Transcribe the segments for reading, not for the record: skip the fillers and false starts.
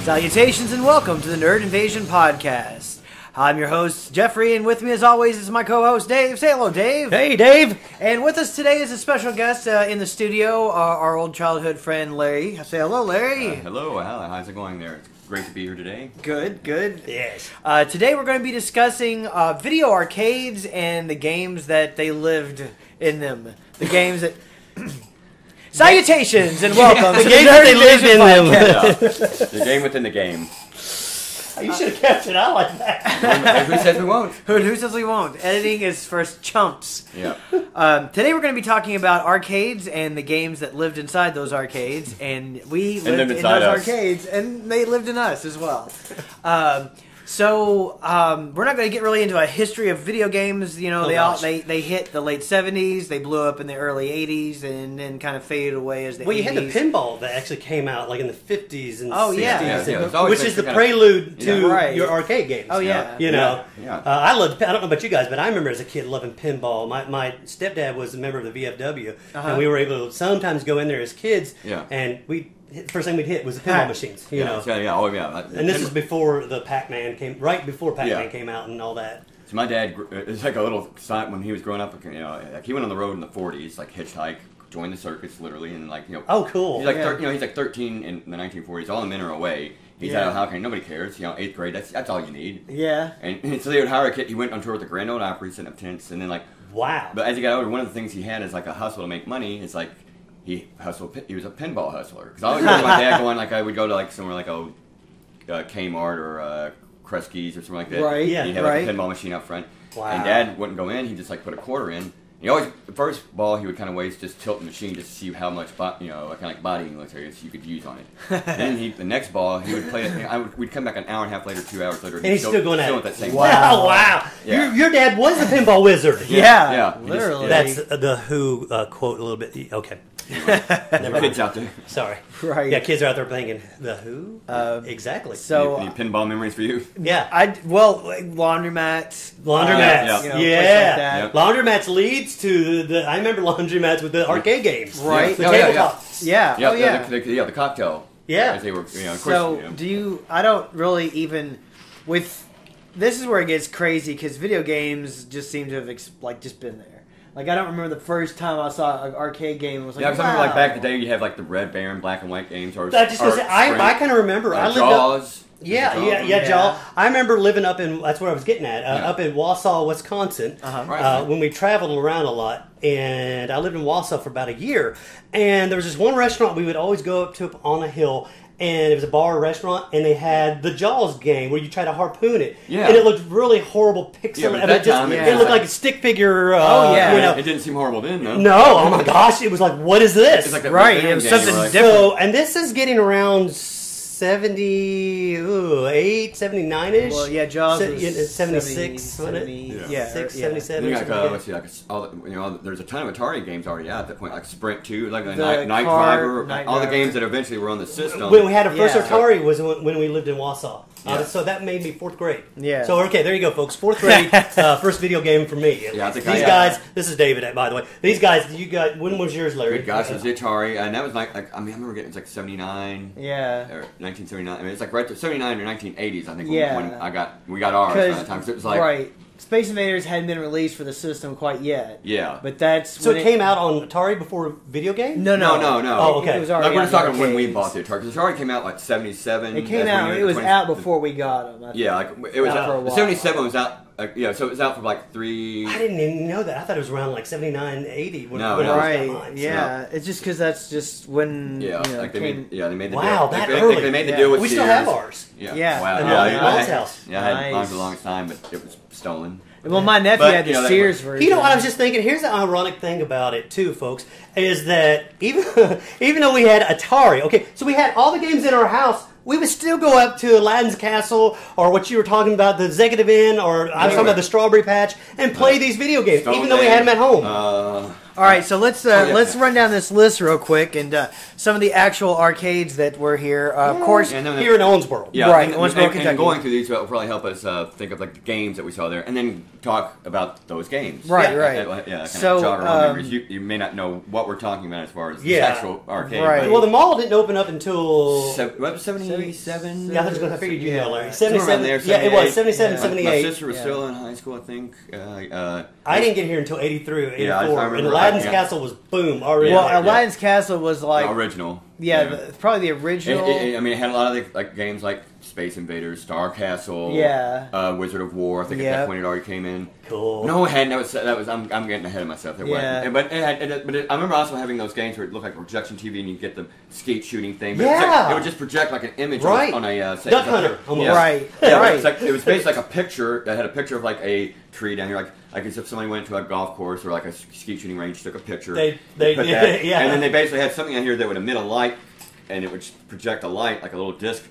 Salutations and welcome to the Nerd Invasion Podcast. I'm your host, Jeffrey, and with me as always is my co-host, Dave. Say hello, Dave. Hey, Dave. And with us today is a special guest in the studio, our old childhood friend, Larry. Say hello, Larry. Hello, how's it going there? It's great to be here today. Good, good. Yes. Today we're going to be discussing video arcades and the games that they lived in them. The games that... Salutations and welcome to the games that they lived in them. Yeah. The game within the game. You should have kept it out like that. Who says we won't? Who says we won't? Editing is for chumps. Yeah. Today we're going to be talking about arcades and the games that lived inside those arcades, and we lived in those arcades, and they lived in us as well. So we're not going to get really into a history of video games. You know, they hit the late 70s, they blew up in the early 80s, and then kind of faded away as the 80s. Well, you had the pinball that actually came out like in the 50s and 60s, yeah, which is the prelude to your arcade games. Oh, yeah. You know, yeah. I don't know about you guys, but I remember as a kid loving pinball. My stepdad was a member of the VFW, and we were able to sometimes go in there as kids, and first thing we'd hit was the pinball machines, you know. And this is before the Pac-Man came, right before Pac-Man came out and all that. So my dad, it's like a little side when he was growing up, you know, like he went on the road in the 40s, like hitchhike, joined the circus literally, and like, you know. Oh, cool. He's like, he's like 13 in the 1940s, all the men are away. He's out of how can nobody cares, you know, 8th grade, that's all you need. Yeah. And so they would hire a kid, he went on tour with the Grand Ole Opry, setting up tents, and then like. Wow. But as he got older, one of the things he had is like a hustle to make money, it's like, he was a pinball hustler. Because I always remember my dad going, like, I would go to like somewhere like Kmart or Kresge's or something like that. Right, yeah. He'd have like a pinball machine up front. Wow. And Dad wouldn't go in, he'd just like put a quarter in. He always, the first ball he would kind of waste, just tilt the machine just to see how much, kind of like body English areas you could use on it. Then the next ball, he would play it, we'd come back an hour and a half later, 2 hours later. And he's still going at it. That same Wow. Wow. Yeah. Your dad was a pinball wizard. Yeah. Literally. That's the Who quote a little bit. Okay. Never kids out there. Sorry. Right. Yeah, kids are out there thinking, the Who? Exactly. So, any pinball memories for you? Yeah. Laundromats. Laundromats. You know, Like laundromats leads to the. I remember laundromats with the arcade games. Right. The tabletops. Yeah. Yeah. Oh, yeah. The cocktail. Yeah. As they were, you know, of So, course, I don't really even, this is where it gets crazy, because video games just seem to have, just been there. Like, I don't remember the first time I saw an arcade game. It was like, because I remember, like, back in the day, you have, like, the Red Baron black and white games. Or I kind of remember. I lived Jaws. Jaws. I remember living up in, that's what I was getting at, up in Wausau, Wisconsin, when we traveled around a lot. And I lived in Wausau for about a year. And there was this one restaurant we would always go up to on a hill. And it was a bar or restaurant, and they had the Jaws game where you try to harpoon it. Yeah. And it looked really horrible pixel. It looked like a stick figure. It didn't seem horrible then, though. No, oh my gosh, it was like, what is this? It's like it was something different. So, and this is getting around 78, 79-ish. Well, yeah, Jaws was 76, wasn't it? 77. There's a ton of Atari games already out at that point, like Sprint 2, like Night Driver, all the games that eventually were on the system. When we had our first Atari was when we lived in Wausau. So that made me 4th grade. Yeah. So, okay, there you go, folks. 4th grade, first video game for me. Yeah, I think these guys, this is David, by the way. These guys, when was yours, Larry? Good gosh, it was the Atari, and that was like I remember getting it was like 79. Yeah. Or 1979. I mean, it's like right to 79 or 1980s, I think, when we got ours around that time. So it was like... Right. Space Invaders hadn't been released for the system quite yet. Yeah. But that's so it came out on Atari before video game? No. Oh, okay. It was already we're just talking when we bought the Atari, because Atari came out like 77. It came out. It was out before we got them. I think. Yeah, like it was. For a while. 77 was out. So it was out for like 3. I didn't even know that. I thought it was around like 79, 80. Right. Yeah. It's just because that's just when. Yeah. Like they made the wow, deal. That early. They made the deal with we Sears. still have ours. Yeah. Wow. At Mom's house. Yeah, I had mine for the longest time, but it was stolen. Well, my nephew had the Sears version. You know what I was just thinking? Here's the ironic thing about it, too, folks, is that even though we had Atari, okay, so we had all the games in our house, we would still go up to Aladdin's Castle or what you were talking about, the Executive Inn, or I was talking about the Strawberry Patch, and play these video games, even though we had them at home. All right, so let's run down this list real quick and some of the actual arcades that were here. Of course, here in Owensboro. Yeah, right, Owensboro, Kentucky. And going through these will probably help us think of like the games that we saw there, and then talk about those games. Right, right. Yeah, so jog our memories. You may not know what we're talking about as far as the actual arcade. Right. Well, the mall didn't open up until 77. Yeah, I figured you know, Larry. 77. There, yeah, it was 77, 78. My sister was still in high school, I think. I didn't get here until 83 or 84. Yeah, I remember, and Aladdin's Castle was boom already. Well, Aladdin's Castle was like the original. Yeah, probably the original. I mean, it had a lot of like games like Space Invaders, Star Castle, Wizard of War. I think at that point it already came in. Cool. No, it hadn't. That was. I'm getting ahead of myself. There wasn't. But I remember also having those games where it looked like projection TV and you get the skeet shooting thing. But it would just project like an image on a Duck Hunter. Right. It was basically like a picture that had a picture of like a tree down here, like as if somebody went to a golf course or like a skeet shooting range, took a picture. They put that, and then they basically had something on here that would emit a light. And it would project a light, like a little disc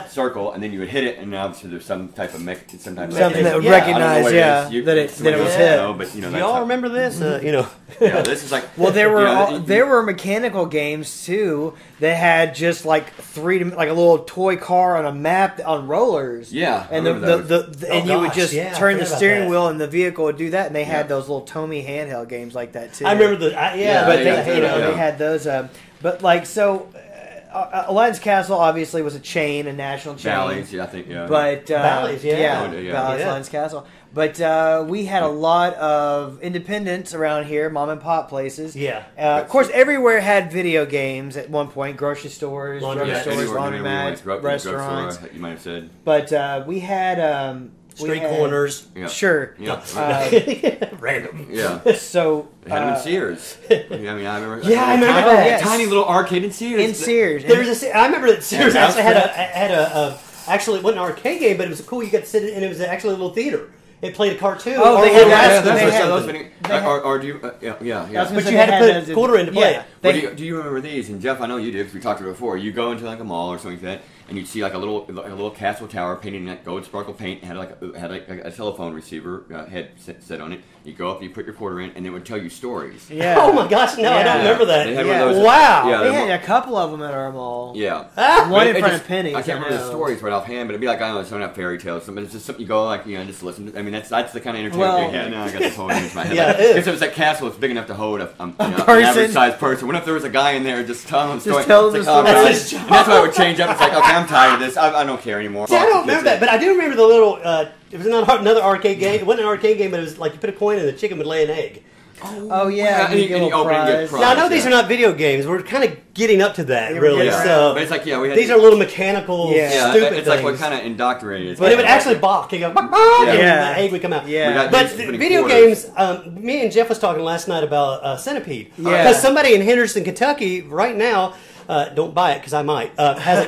circle, and then you would hit it, and obviously there's some type of something that would recognize, that it was hit. But do y'all remember this? This is like there were mechanical games too that had just like like a little toy car on a map on rollers. Yeah, and you would just turn the steering wheel, and the vehicle would do that. And they had those little Tomy handheld games like that too. I remember they had those. But like so. Aladdin's Castle obviously was a chain, a national chain. Bally's, I think, But Bally's, Bally's, Aladdin's Castle. But we had a lot of independents around here, mom and pop places. Yeah. Of course, everywhere had video games at one point. Grocery stores, laundromats, restaurants. You might have said. But we had. Street corners. Yeah. Sure. Yeah. Random. Yeah. So. They had them in Sears. I remember. I remember that. Tiny little arcade in Sears. In Sears. I remember that Sears actually had a actually it wasn't an arcade game, but it was cool. You got to sit in, and it was actually a little theater. It played a cartoon. Oh, they had those. Or do you? Yeah. But you had to put a quarter in to play it. Do you remember these? And Jeff, I know you did because we talked about it before. You go into like a mall or something like that, and you'd see like a little castle tower painted in that gold sparkle paint. Had like a telephone receiver head set on it. You go up, you put your quarter in, and it would tell you stories. Yeah. Oh my gosh! No, I don't remember that. They had one of those, wow. They had a couple of them at our mall. Yeah. One in front of Penny's. I can't remember the stories right offhand, but it'd be like, I don't know, some have fairy tales. But it's just something you go like, just listen to. I mean, that's the kind of entertainment they had. Now I got this whole image in my head. If it was that castle, it's big enough to hold an average-sized person. What if there was a guy in there just telling them stories? That's why I would change up. It's like, okay, I'm tired of this. I don't care anymore. See, I don't remember that, but I do remember the little. It was another arcade game. It wasn't an arcade game, but it was like you put a coin in, the chicken would lay an egg. Oh yeah, and you open and get prize. Now I know these are not video games. We're kind of getting up to that, really. So, but it's like we had these are little mechanical, stupid it's like what kind of indoctrinated. But it would actually balk. You go, and the egg would come out. Yeah. But video games. Me and Jeff was talking last night about Centipede. Because somebody in Henderson, Kentucky, right now. Don't buy it because I might. Has a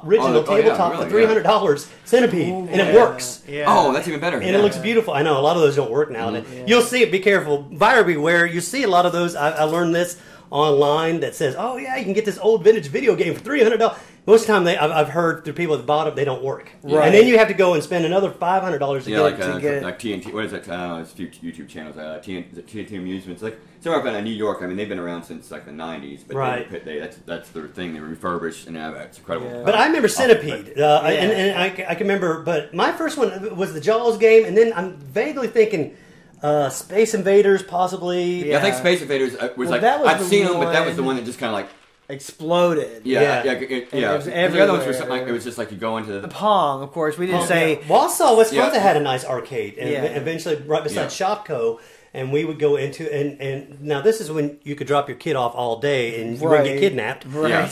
original tabletop for $300 Centipede, and it works. Yeah. Oh, that's even better. And it looks beautiful. I know a lot of those don't work now. You'll see it. Be careful, buyer beware. You see a lot of those. I learned this online that says, "Oh yeah, you can get this old vintage video game for $300." Most of the time, I've heard through people that bought them, they don't work. Right. And then you have to go and spend another $500 to get it. Like TNT. What is it? It's a few YouTube channels. TNT Amusements. Like somewhere up in New York. I mean, they've been around since like the '90s. But that's their thing. They refurbish, and it's incredible. Yeah. But I remember Centipede, and I can remember. But my first one was the Jaws game, and then I'm vaguely thinking. Space Invaders, possibly. Yeah, I think Space Invaders was I've seen them, but that was the one that just kind of like exploded. It was the other ones were something like, it was just like you go into the Pong. Of course, we didn't say Wausau, Wisconsin had a nice arcade, and eventually right beside Shopco. And we would go into and now this is when you could drop your kid off all day and you wouldn't get kidnapped. Right.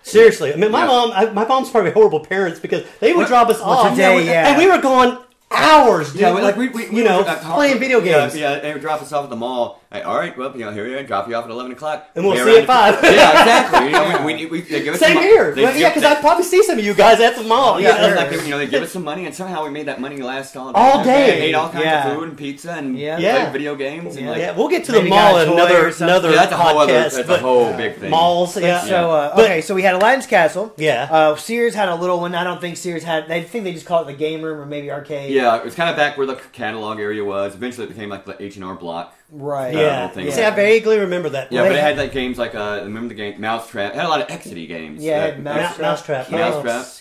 Seriously, I mean, my mom's probably horrible parents because they would drop us off and we were going hours, dude. We playing video games. Yeah, they would drop us off at the mall. Hey, all right, well, here we are. Drop you off at 11 o'clock. And we'll see at 5. Yeah, exactly. They give us Same here. Yeah, because I'd probably see some of you guys at the mall. Yeah, they give us some money, and somehow we made that money last all day. All day. We ate all kinds of food and pizza and played video games. And we'll get to the mall in another that's podcast. That's a whole big thing. Malls, So, so we had Aladdin's Castle. Yeah. Sears had a little one. I don't think Sears had... I think they just call it the game room or maybe arcade. Yeah, it was kind of back where the catalog area was. Eventually it became like the H&R Block. Right. See, I vaguely remember that. Yeah, but it had like games like, remember the game Mousetrap? It had a lot of Exidy games. Yeah, it had Mousetrap.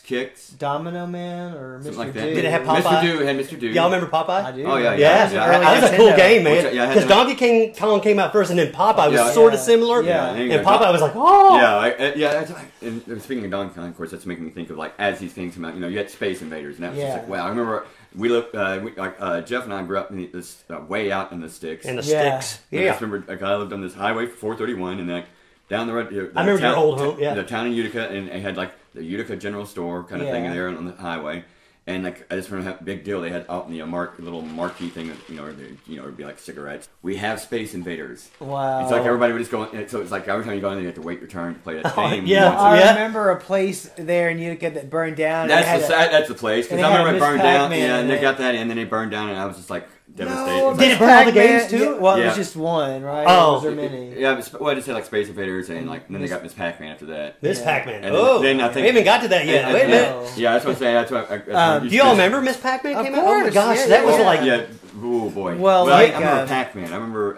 Kicks. Domino Man or Mr. Like that. Dude. Did it have Popeye? Mr. Dude, it had Mr. Dude. Y'all remember Popeye? I do. Oh, yeah. That was a cool game, man. Because Donkey Kong came out first, and then Popeye was sort of similar. Yeah. And Popeye was like, oh! Yeah, and speaking of Donkey Kong, of course, that's making me think of, like, as these things come out, you had Space Invaders, and that was just like, wow. I remember... We lived, Jeff and I grew up in this way out in the sticks. In the sticks, I just remember, I lived on this highway 431, and down the road. I remember your old home. Yeah, the town in Utica, and it had like the Utica General Store kind of thing in there on the highway. And like I just remember how big deal they had out in the little marquee thing that it'd be like cigarettes. We have Space Invaders. Wow! It's like everybody would just go. So it's like every time you go in there, you have to wait your turn to play that game. I remember a place there in Utica that burned down. That's the place because I remember it burned down. Yeah, and they got that in, then they burned down, and I was just like devastated. No, did it burn all the games too? Well, it was just one, right? Oh, was there many? Yeah, I just said like Space Invaders, and then they got Miss Pac-Man after that. Miss Pac-Man. Then I think we haven't got to that yet. Wait a minute. Yeah, that's what I'm saying. That's what. Do y'all remember Miss Pac-Man came out? Oh my gosh, that was like. Yeah. Oh boy. Well, I remember Pac-Man. I remember.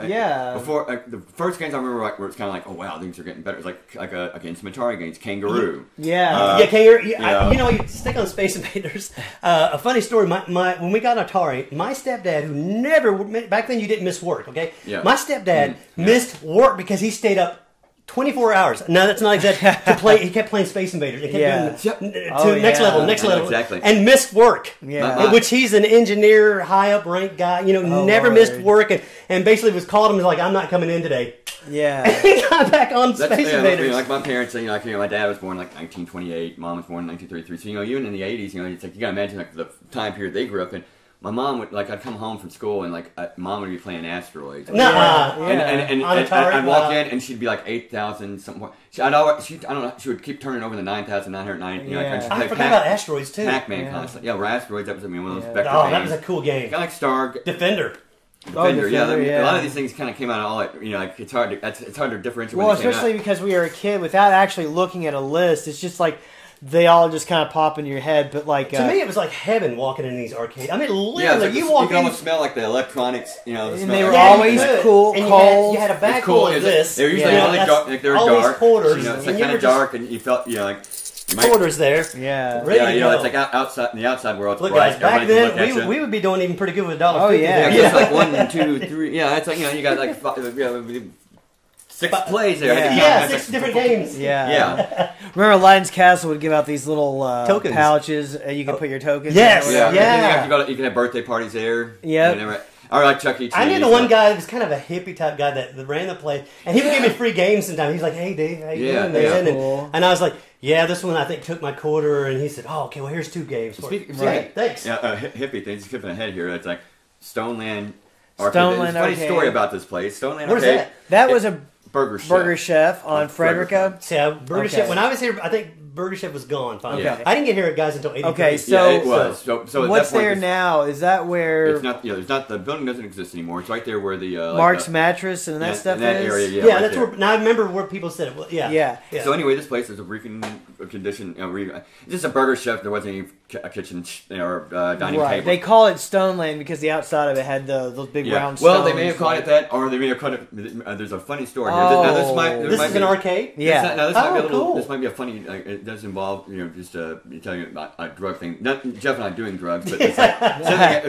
Before the first games I remember where it's kind of like, oh wow, things are getting better. It's like against Atari games, Kangaroo. Kangaroo. You stick on Space Invaders. A funny story. When we got Atari, my stepdad, who never back then you didn't miss work. Okay. Yeah. My stepdad missed work because he stayed up 24 hours. No, that's not exactly to play. He kept playing Space Invaders. He kept doing next level, exactly. and missed work. Yeah, which he's an engineer, high up ranked guy. Never missed work, and basically was called him and was like, "I'm not coming in today." Yeah, and he got back on Space Invaders. Like my parents, my dad was born like 1928, mom was born in 1933. So even in the 80s, it's like you gotta imagine like the time period they grew up in. My mom would I'd come home from school and mom would be playing Asteroids. And I'd walk in and she'd be like 8,000 something more. I don't know. She would keep turning over the 9,990. I forgot about Asteroids too. Pac-Man constantly. Yeah, Asteroids. That was one of those vector games. That was a cool game. Kind of like Star Defender. Defender, a lot of these things kind of came out all it's hard to differentiate. Well, especially because we were a kid, without actually looking at a list, it's just like they all just kind of pop into your head. But to me, it was like heaven walking in these arcades. I mean, literally, you walk in, you can almost smell like the electronics. And they were always cool, cold. You had a bag full of this. They were usually they were dark. Quarters. It's like kind of dark, and you felt quarters there. Yeah. It's like outside in the outside world. Look, guys, back then we would be doing even pretty good with $1.50. Oh yeah, it's like 1, 2, 3. Yeah, it's like you got like 6 plays there. Yeah, 6 different games. Yeah. Remember, Aladdin's Castle would give out these little tokens. pouches, and you could put your tokens. Yes. Yeah. You can have birthday parties there. Yeah. Or like Chuck E. Cheese. I knew the one guy that was kind of a hippie type guy that ran the place, and he would give me free games sometimes. He's like, "Hey, Dave, how you doing, man?" Cool. And I was like, "Yeah, this one I think took my quarter." And he said, "Oh, okay, well here's 2 games." Thanks. Yeah, hippie thing. Just skipping ahead here. It's like Stoneland Arcade. There's a funny story about this place. Stoneland Where's Arcade. that? That was a Burger Chef on Frederica. See, Burger Chef. When I was here, I think Burger Chef was gone. Finally. Okay. I didn't get here, guys, until 83. Okay, so it was. So what's there now? Is that where it's not? There's not. The building doesn't exist anymore. It's right there where the Mark's Mattress and that stuff in that is. area. Yeah, that's where. Now I remember where people said it. Well, yeah. So anyway, this place is a reconditioned. It's just a Burger Chef. There wasn't any kitchen or dining table. They call it Stoneland because the outside of it had those big round stones. Well, they may have called it that, or they may have called it. There's a funny story here. Now, this is an arcade. Yeah. This might be a little. Cool. This might be a funny. It does involve just telling you about a drug thing. Not Jeff and I doing drugs, but it's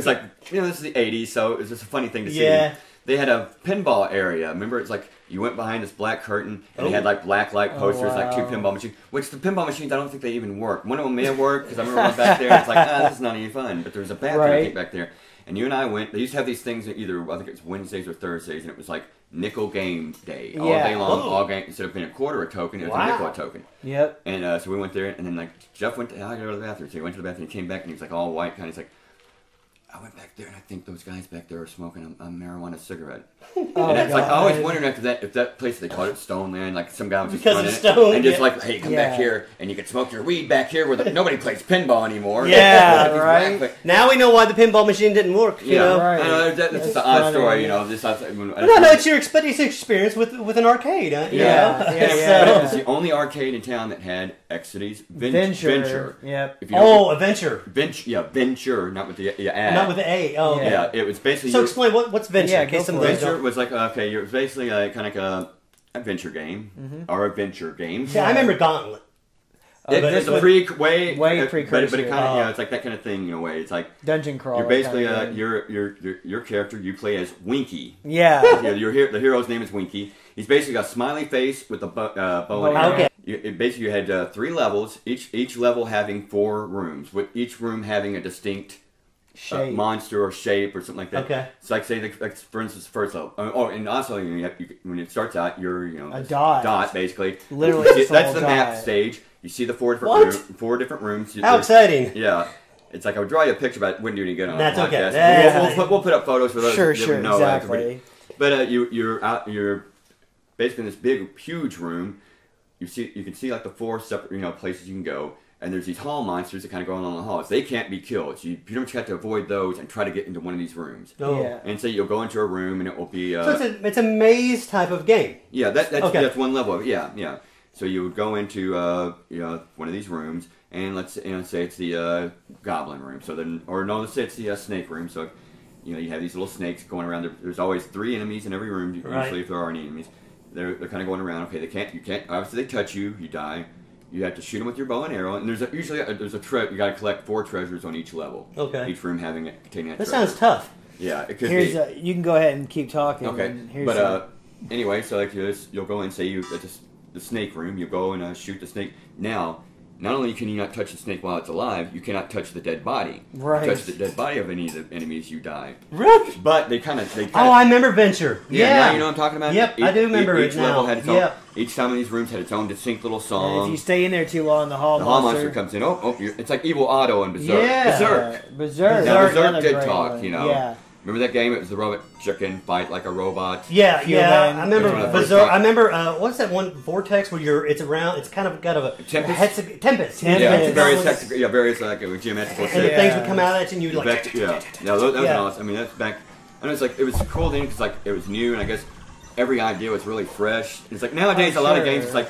like this is the '80s, so it's just a funny thing to see. Yeah. They had a pinball area. Remember, it's like you went behind this black curtain, and they had like black light posters, like 2 pinball machines. Which the pinball machines, I don't think they even work. One of them may have worked because I remember one back there. It's like, this is not any fun. But there was a bathroom I think back there, and you and I went. They used to have these things either I think it was Wednesdays or Thursdays, and it was like nickel game day all day long, all game. Instead of being a quarter a token, it was a nickel a token. Yep. And so we went there, and then like Jeff went. I gotta go to the bathroom. So he went to the bathroom. He came back, and he was like all white, kind of like. I went back there and I think those guys back there are smoking a marijuana cigarette. Oh, and it's like, I always wondered after that, if that place, they called it Stone Land, like some guy was just Because running it's stone, it, and just yeah. like, hey, come back here, and you can smoke your weed back here where nobody plays pinball anymore. Yeah, right. Now we know why the pinball machine didn't work, you know? Right. I know, that's just an odd story, you know. This, No, it's your experience with an arcade, huh? Yeah. It's the only arcade in town that had Exidy's Venture. Yep. If you know, Venture. Venture, not with the ad. Not with the A. Oh, okay. Yeah, it was basically. So explain what's Venture. Yeah, in case some of go for those Venture don't- was like it was basically kind of like a adventure game or adventure game. Yeah, I remember Gauntlet. It's a way precursor. but it kind of it's like that kind of thing in a way. It's like Dungeon crawler. you're basically kind of your character. You play as Winky. Yeah. The hero's name is Winky. He's basically got a smiley face with a bow and arrow. Okay. Basically, you had 3 levels. Each level having 4 rooms, with each room having a distinct Shape. monster or shape or something like that. Okay. It's like, say, for instance, first level. And also, when it starts out, you're a dot. Dot, basically. Literally, That's the map dot. stage. You see the 4 different rooms. How exciting. Yeah. It's like I would draw you a picture, but it wouldn't do any good on That's a okay. podcast. Yeah. We'll put up photos for those Sure, that would know. exactly. But you're basically in this big, huge room. You can see like the 4 separate places you can go, and there's these hall monsters that kind of go along the halls. They can't be killed, so you pretty much have to avoid those and try to get into one of these rooms. Oh. Yeah. And so you'll go into a room, and it will be. So it's a maze type of game. Yeah, that's Okay. one level of it. Yeah. So you would go into one of these rooms, and let's say it's the goblin room. So then, or no, let's say it's the snake room. So you have these little snakes going around. There's always 3 enemies in every room. Right. Usually, if there are any enemies, they're kind of going around. Okay, you can't. Obviously, they touch you, you die. You have to shoot them with your bow and arrow, and there's a you got to collect 4 treasures on each level. Okay. Each room containing that. That treasure. sounds tough. Yeah, it could be. You can go ahead and keep talking. Okay, And but anyway, so like you'll go and say the snake room. You go and shoot the snake. Now, not only can you not touch the snake while it's alive, you cannot touch the dead body. Right. Touch the dead body of any of the enemies, you die. Really? But they kind of. Oh, I remember Venture. Yeah, now you know what I'm talking about? Yep, I do remember each it now. level had its own. Yep. Each time in these rooms had its own distinct little And song. if you stay in there too long, the hall monster comes in. It's like Evil Otto and Berserk. Yeah. Berserk. Berserk. Now, Berserk Another did great talk, one. you know. Yeah. Remember that game? It was the robot chicken fight like a robot. Yeah. Man. I remember That's one of the Berserk. first I remember what's that one Vortex where it's around? It's kind of got a Tempest? Tempest. Yeah, Tempest. various like geometrical And the shapes. things would come out at you, and you'd like. No, that was awesome. I mean, that's back. And it was like it was a cool thing because like it was new, and I guess every idea was really fresh. It's like nowadays a lot of games, it's like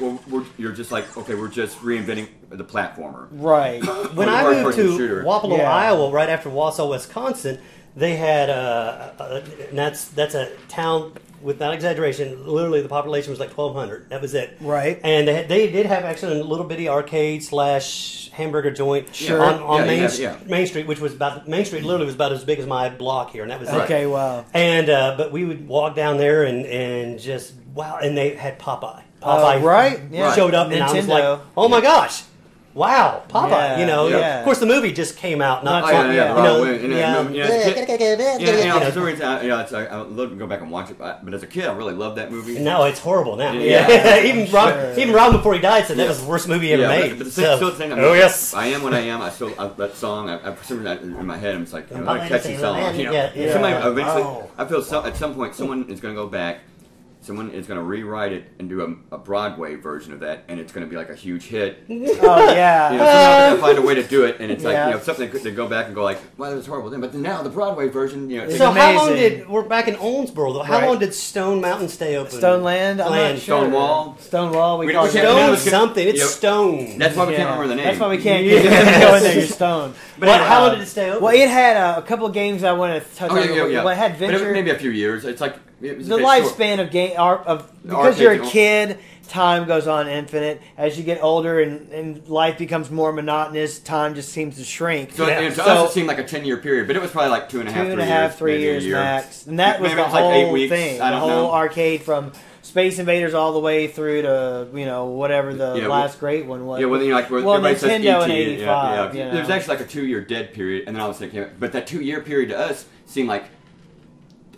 you're just like we're just reinventing the platformer. Right. When I moved Hard-person to shooter. Wapello, Yeah. Iowa, right after Wausau, Wisconsin, they had and that's a town with not exaggeration. Literally, the population was like 1,200. That was it. Right. And they did have actually a little bitty arcade / hamburger joint Sure. on Yeah, Main Street, which was Main Street literally was about as big as my block here, and that was it. Okay. Wow. And but we would walk down there and just wow, and they had Popeye. Right. Yeah. Showed up, and I was like, Nintendo. oh my gosh. Wow, Popeye! Yeah, you know, yeah. Of course, the movie just came out. Not Oh, long, yeah, you know, for some reason, I love to go back and watch it. But as a kid, I really loved that movie. No, it's horrible now. Yeah. even Rob before he died said that was the worst movie ever made. But So- still the thing. oh yes. I am what I am. That song. For some reason, in my head, I'm just like, I'm a catchy song. yeah. Somebody eventually, Oh. I feel at some point, someone is going to go back. Someone is going to rewrite it and do a Broadway version of that, and it's going to be like a huge hit. Oh yeah. Somehow they'll find a way to do it, and it's Yeah. like something they go back and go like, "Well, that was horrible then," but now the Broadway version, it's So how long amazing. we're back in Owensboro though? How Right. long did Stone Mountain stay open? Stone Land. I'm not sure. Stonewall. Stonewall. We call don't- it we can't- Stone Yeah. something. It's Yeah. Stone. That's why we can't Yeah. remember the name. That's why we can't Yes. go in there. You're stoned. But Well, anyway, how long did it stay open? Well, it had a couple of games I want to touch on. yeah. Well, it had But it was Venture. maybe a few years. It's like it was a The bit short. lifespan of because arcade you're a game. kid, time goes on infinite. As you get older and life becomes more monotonous, time just seems to shrink. So, and to us, it seemed like a 10-year period, but it was probably like 2.5, 3 maybe a years year. max. And that was Maybe the it was like whole 8 weeks. thing. I The don't whole know. arcade from Space Invaders all the way through to, whatever the last great one was. Yeah, well, Well, everybody says Nintendo in ET, 85. yeah. There's actually like a 2-year dead period, and then all of a sudden it came out. But that 2-year period to us seemed like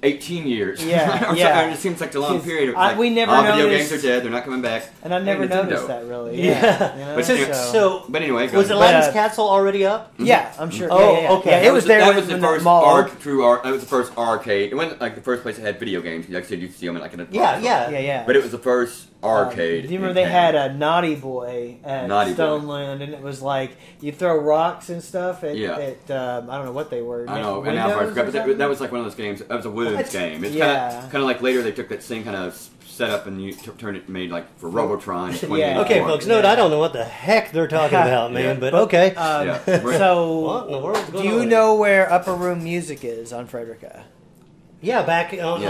18 years. Yeah, Or yeah. it seems like a long period. Of, we never video noticed. games are dead. They're not coming back. And I never noticed that really. Yeah. You know? But anyway, was Aladdin's Castle already up? Yeah, I'm sure. Oh, yeah. okay. Yeah, it was there. That was the first mall. that was the first arcade. It wasn't like the first place that had video games. Like I said, you could see them like in a Yeah. But it was the first arcade. Do you remember they had a Naughty Boy at Stoneland, and it was like you throw rocks and stuff at I don't know what they were. I know, and now I forgot, but that was like one of those games. That was a Williams game. It's kind of like later they took that same kind of setup and you turned it made like for Robotron. Okay, folks, note I don't know what the heck they're talking about, man, but okay. So, what in the world's going do you know where Upper Room Music is on Frederica? Yeah, back on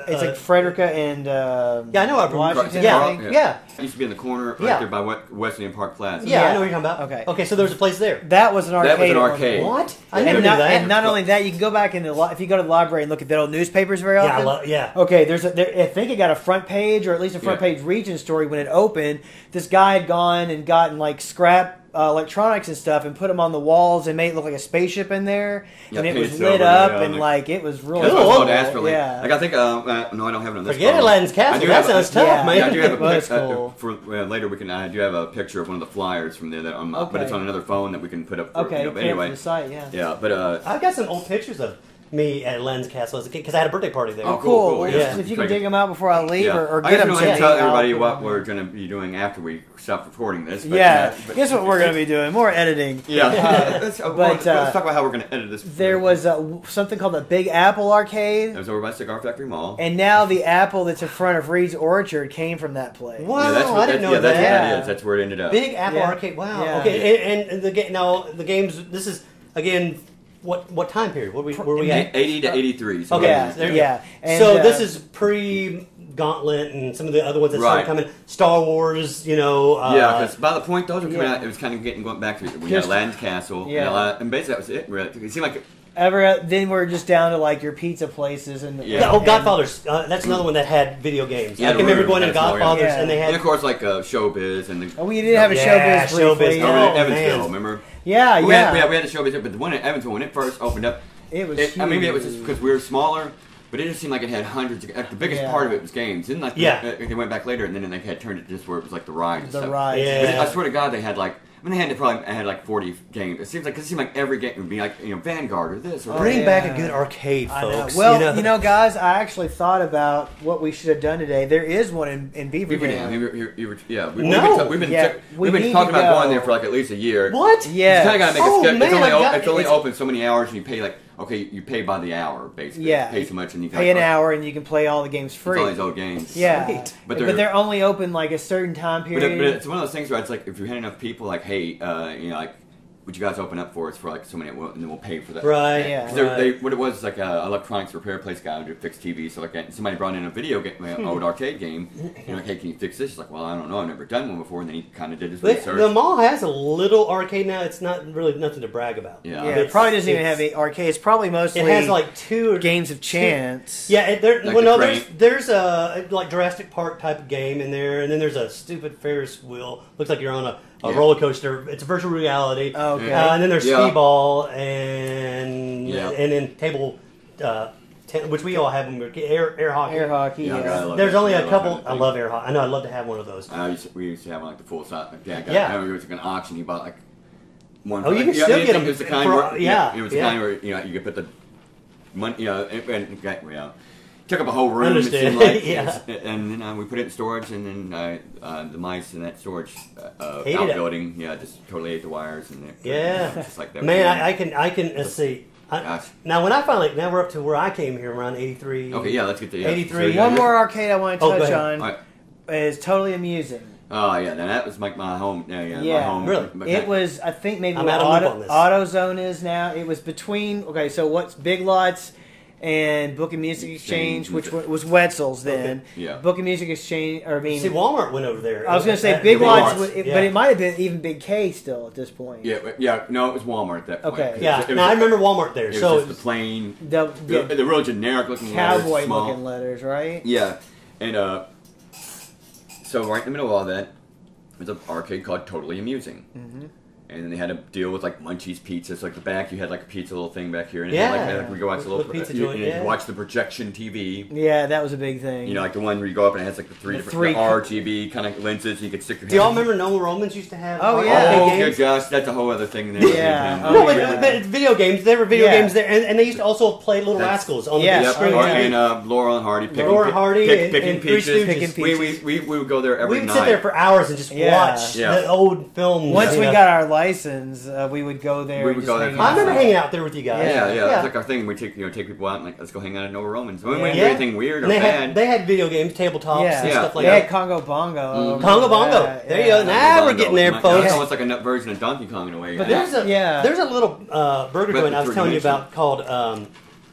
it's like Frederica and I know Upper Washington. Yeah. It used to be in the corner right there by Wesleyan Park Plaza. Yeah, I know what you're talking about. Okay, so there was a place there. That was an arcade. That was an arcade. What? I never knew that. And not only that, you can go back in if you go to the library and look at the old newspapers very often. Yeah. Okay, I think it got a front page or at least a front page region story when it opened. This guy had gone and gotten like scrap electronics and stuff and put them on the walls and made it look like a spaceship in there, and it was lit up and like it was really cool. Yeah. Like I think no, I don't have it on this. Forget Aladdin's Castle. That sounds tough, man. I do have a picture for later. I do have a picture of one of the flyers from there that but it's on another phone that we can put up. Anyway, the site, yeah. But I've got some old pictures of me at Len's Castle as a kid because I had a birthday party there. Oh, cool. Yeah. If you can dig them out before I leave or I get them to to me. tell everybody what we're going to be doing after we stop recording this. But, guess what we're going to be doing? More editing. Yeah. Let's talk about how we're going to edit this. There was something called the Big Apple Arcade. That was over by Cigar Factory Mall. And now the apple that's in front of Reed's Orchard came from that place. Wow, I didn't know that. That's what that is. That's where it ended up. Big Apple Arcade. Wow. Yeah. Okay, and the games. This is again. What time period? Where we at? 80 to 83. So And, so this is pre-Gauntlet and some of the other ones that started coming. Star Wars, because by the point those were coming out, it was kind of going back to it. We had Aladdin's Castle. And basically that was it. Really. It seemed like then we're just down to like your pizza places and Godfather's. That's another one that had video games. I can remember going to Godfather's and they had, and of course like Showbiz and we did have a Showbiz briefly. Evansville, remember? Yeah. We had a Showbiz, but the one in Evansville when it first opened up, huge. Maybe it was just because we were smaller. But it just seemed like it had hundreds. The biggest part of it was games. Didn't they went back later, and then they had turned it just where it was like the rides. The rides. Yeah. But I swear to God, they had like. They had like 40 games. It seems like every game would be like Vanguard or this. Or bring back a good arcade, folks. Well, guys, I actually thought about what we should have done today. There is one in Beaverdale. We've been talking about going there for like at least a year. What? Yeah. You kind of got to make it. It's only open so many hours, and you pay like. Okay, you pay by the hour, basically. Yeah. You pay so much, and you pay an hour, and you can play all the games free. All these old games. Yeah. Right. But they're only open like a certain time period. But it's one of those things where it's like if you had enough people, like, hey, like, would you guys open up for us for like so many, and then we'll pay for that. Right. Yeah. What it was like a electronics repair place guy who would fix TV. So like somebody brought in a video game, old arcade game. Like, hey, can you fix this? He's like, well, I don't know, I've never done one before. And then he kind of did his research. The mall has a little arcade now. It's not really nothing to brag about. Yeah. It probably doesn't even have any arcade. It's probably mostly. It has like two games of chance. Yeah. There's a like Jurassic Park type of game in there, and then there's a stupid Ferris wheel. Looks like you're on a roller coaster. It's a virtual reality. Okay. And then there's Speedball and then table, which we all have when we were air hockey. Air hockey. There's only a couple. I love air hockey. I know. I'd love to have one of those. We used to have like the full size. It was like an auction. You bought like one. Oh, you can still get them. It was the kind where it was the kind where you could put the money. Took up a whole room. It seemed like, and then we put it in storage, and then the mice in that storage outbuilding, just totally ate the wires, and just like that. Man, I can. Let's see. Now we're up to where I came here around 83. Okay, let's get to 83. One more arcade I want to touch on right. is Totally Amusing. Oh yeah, now that was like my home. My home. Really? It was, I think maybe I'm what on this. AutoZone is now. It was between. Okay, so what's Big Lots and Book and Music Exchange, which was Wetzel's then. Okay. Yeah. Book and Music Exchange, see, Walmart went over there. I was going to say Big Lots, but it might have been even Big K still at this point. Yeah. No, it was Walmart at that point. Okay. Yeah. Now I remember Walmart there. It was just the plain, the real generic looking cowboy letters, looking letters, right? Yeah, and so right in the middle of all that was an arcade called Totally Amusing. Mm-hmm. And then they had a deal with like Munchies Pizza. So like the back, you had like a pizza little thing back here, and it had, like we go watch a little pizza joint. You watch the projection TV. Yeah, that was a big thing. You know, like the one where you go up and it has like the three different RGB kind of lenses. You could stick your. Do y'all remember No Romans used to have? Oh yeah. Oh good gosh, that's a whole other thing. There. Yeah. No, but video games. There were video games there, and they used to also play Little Rascals on the big screen. And Laurel and Hardy. Picking peaches. We would go there every night. We would sit there for hours and just watch the old films. Once we got our license, we would go there. We would go there. I remember hanging out there with you guys. Yeah. It's like our thing. We take people out and like let's go hang out at Nova Romans. We didn't do anything weird or bad. They had video games, tabletops, and stuff like that. They had Congo Bongo. Congo Bongo. There you go. Now we're getting there, folks. It's almost like a version of Donkey Kong in a way. But there's a little burger joint I was telling you about called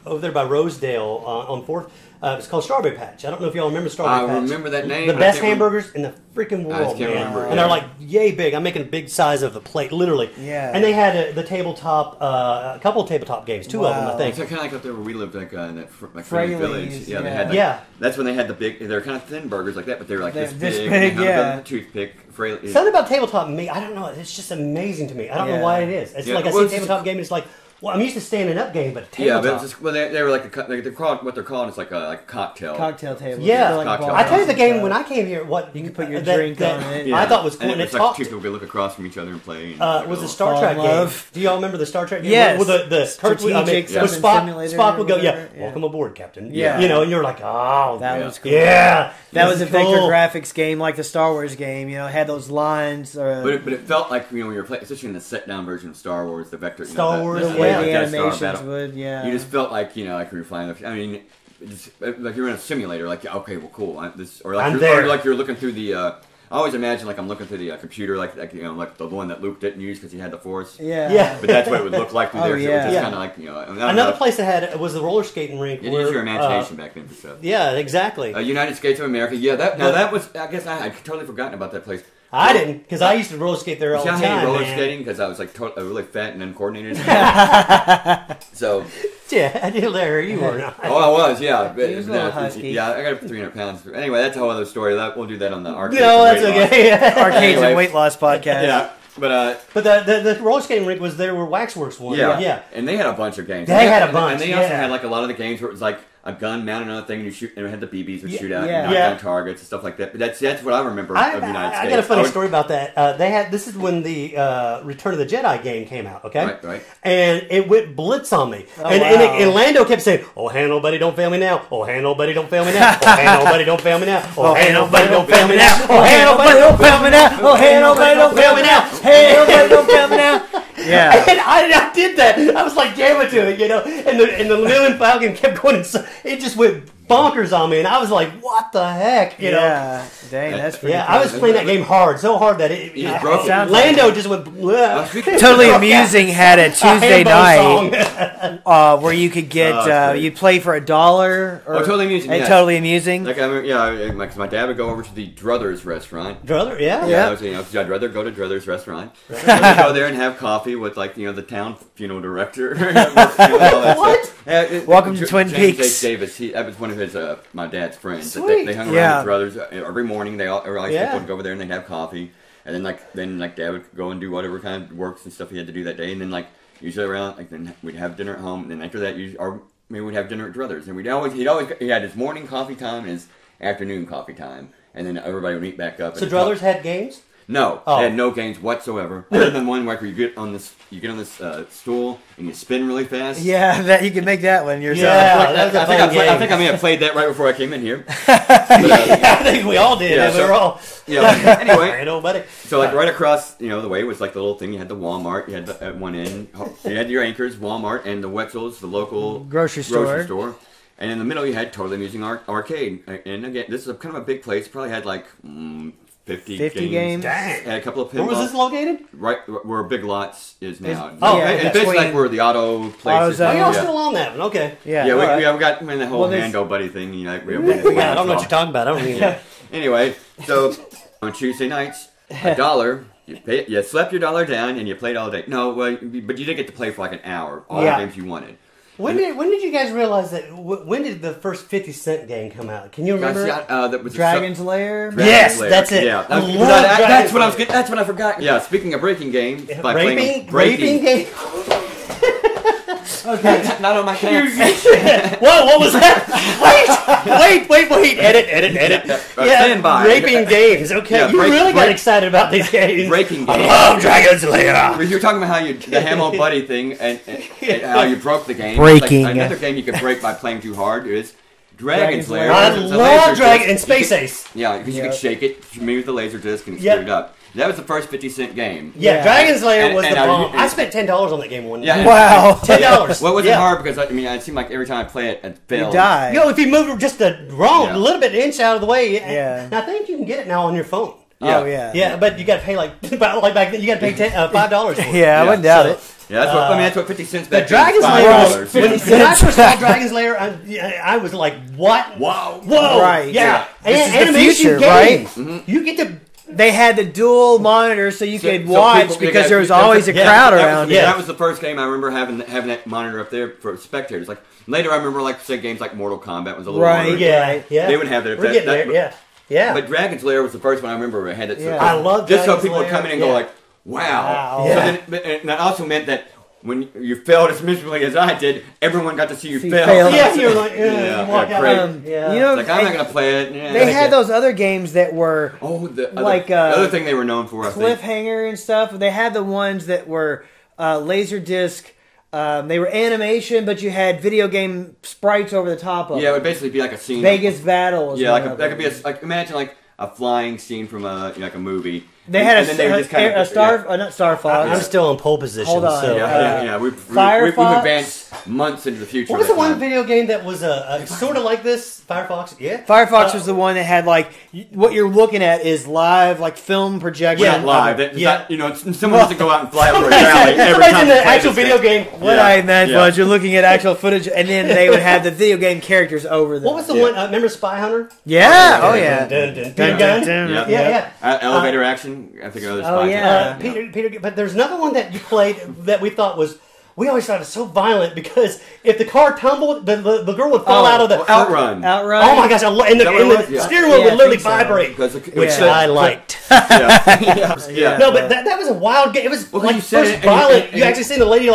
over there by Rosedale on 4th. It's called Strawberry Patch. I don't know if y'all remember Strawberry Patch. I remember that name. The best hamburgers in the freaking world, man. Remember, and they're like yay big. I'm making a big size of the plate, literally. Yeah. And they had the tabletop, a couple of tabletop games, two of them, I think. It's kind of like up there where we lived, like in that Fraley's Village. Yeah, they had. That's when they had the big. They're kind of thin burgers like that, but they were like this big. Yeah. The toothpick. Something about tabletop meat. I don't know. It's just amazing to me. I don't know why it is. It's like I see a tabletop game. It's like. Well, I'm used to standing up game, but tabletop. But they were like they're called what they're called is like a cocktail table. Yeah, like I tell you the game when I came here. What you can put your drink on it. Yeah. I thought was cool. And it's like two people could look across from each other and play. Was the Star Trek game? Do y'all remember the Star Trek game? Yes. With the strategic Spock would go, welcome aboard, Captain. Yeah. You know, and you're like, oh, that was cool. Yeah, that was a vector graphics game like the Star Wars game. You know, it had those lines. But it felt like when you were playing, especially in the set down version of Star Wars, the vector. Star Wars, the way the animations would, you just felt like like you were flying. I mean, like you're in a simulator. Like okay, well, cool. Or like you're looking through the. I always imagine like I'm looking through the computer, like like the one that Luke didn't use because he had the Force. Yeah. But that's what it would look like through there. So it was just kind of like Another place that had was the roller skating rink. Use your imagination back then for stuff. Yeah, exactly. United States of America. Yeah, that was. I guess I totally forgotten about that place. I didn't, because I used to roller skate there all the time. I hated roller skating because I was like really fat and uncoordinated. So. Yeah, I did there. You were not. Oh, I was, yeah. He was a little husky. Yeah, I got up to 300 pounds. Anyway, that's a whole other story. We'll do that on the arcade. No, that's okay. Arcades and weight loss podcast. Yeah. But the roller skating rink was there where Waxworks was. Yeah. And they had a bunch of games. They had a bunch. And they also had like a lot of the games where it was like a gun mounted on a thing and you shoot, and it had the BBs would shoot out and knock down targets and stuff like that. But that's what I remember of United States. I got a funny story about that. This is when the Return of the Jedi game came out, okay? Right. And it went blitz on me. And Lando kept saying, oh, hey, nobody, don't fail me now. Oh, hey, nobody, don't fail me now. Oh, hey, nobody, don't fail me now. Oh, hey, nobody, don't fail me now. Oh, hey, nobody, don't fail me now. Oh, hey, nobody, don't fail me now. Hey, nobody, don't fail me now. Yeah. And I did that. I was like jamming to it, and the Millennium Falcon kept going. It just went bonkers on me, and I was like, "What the heck?" You know? Yeah, dang, that's pretty. Yeah, I was playing that game hard, so hard that Lando just went. Totally Amusing had a Tuesday night where you could get you play for $1. Or Totally Amusing. Totally Amusing. Like I remember, because my dad would go over to the Druthers restaurant. Druther, yeah. Because I'd rather go to Druthers restaurant. We'd go there and have coffee with the town funeral director. What? Welcome to Twin James Peaks. Davis. That was one of his my dad's friends. Sweet. They hung around with brothers every morning. People would go over there and they'd have coffee, and then Dad would go and do whatever kind of works and stuff he had to do that day, and then usually around then we'd have dinner at home, and then after that maybe we'd have dinner at Druthers, and he had his morning coffee time and his afternoon coffee time, and then everybody would meet back up. So Druthers had games? No, they had no games whatsoever. Other than one where you get on this stool and you spin really fast. Yeah, that you can make that one yourself. Yeah, I think I may have played that right before I came in here. I think we all did. Anyway, nobody. So right across, the way was like the little thing. You had the Walmart. You had at one end. You had your anchors, Walmart, and the Wetzel's, the local grocery store. And in the middle, you had Totally Amusing Arcade. And again, this is kind of a big place. Probably had 50 games. Dang. Had a couple of pinballs. Where was this located? Right where Big Lots is now. It's basically like where the auto place is. Oh, y'all still on that one? Okay. Yeah, we got the whole Hando Buddy thing. I don't know what you're talking about. I don't mean Anyway, so on Tuesday nights, $1. You slept your $1 down and you played all day. No, but you didn't get to play for an hour. All the games you wanted. When did you guys realize that? When did the first 50 Cent game come out? Can you remember? That was Dragon's Lair. Yes, that's it. Yeah, that's what I was. That's what I forgot. Yeah, speaking of breaking games, raping game. Okay, not on my pants. Whoa, what was that? Wait. Edit. Stand by. Raping games. Okay, Yeah, you really got excited about these games. Breaking games. I love Dragon's Lair. You're talking about how the Hamo Buddy thing and how you broke the game. Breaking. Like another game you could break by playing too hard is Dragon's Lair. I love Dragon and Space Ace. Yeah, because you could shake it, move with the laser disc, and screw it up. That was the first 50 Cent game. Yeah, Dragon's Lair was the bomb. I spent $10 on that game one night. Wow. $10. Well, it wasn't hard because, it seemed like every time I play it, it failed. You die. If you move just a little bit inch out of the way. Yeah. And I think you can get it now on your phone. Yeah. Oh, yeah. Yeah, but you got to pay like back then, you got to pay $5 for it. Yeah, I wouldn't doubt it. Yeah, that's what 50 cents back Dragon's Lair. When I first saw Dragon's Lair, I was like, "What? Whoa! Right? Yeah, This is the animation future, game. right? Mm-hmm. You get to. They had the dual monitors so you could watch because there was always a crowd around. Yeah, that was the first game I remember having that monitor up there for spectators. Like later, I remember say games like Mortal Kombat was a little right. more, Yeah. They would have that. We're getting there. Yeah. But Dragon's Lair was the first one I remember I had it. Yeah. I love just Dragon's so people Lair. would come in and go like, "Wow!" Yeah. So and that also meant that when you failed as miserably as I did, everyone got to see you fail. Yeah, you're like, you walk out. I'm not going to play it. Yeah, they had those other games that were the other thing they were known for, I think. Cliffhanger and stuff. They had the ones that were laser disc. They were animation, but you had video game sprites over the top of it. Yeah, it would basically be like a scene. Vegas Battle. Yeah, that could be imagine a flying scene from a movie. They had not Star Fox. I'm still in pole position. Hold on. So. We've advanced months into the future. What was the one video game that was sort of like this? Firefox? Yeah. Firefox was the one that had what you're looking at is live, film projection. Yeah, live. Someone has to go out and fly over a valley every time. In the actual video game. What I meant was you're looking at actual footage, and then they would have the video game characters over them. What was the one? Remember Spy Hunter? Yeah. Oh yeah. Yeah. Elevator action. I think another spy. Oh yeah. Peter. But there's another one that you played that we thought was. We always thought it was so violent because if the car tumbled, the girl would fall out of the Outrun. Oh my gosh! And the steering wheel would literally vibrate, which I liked. No, but that was a wild game. It was first violent. You actually seen the lady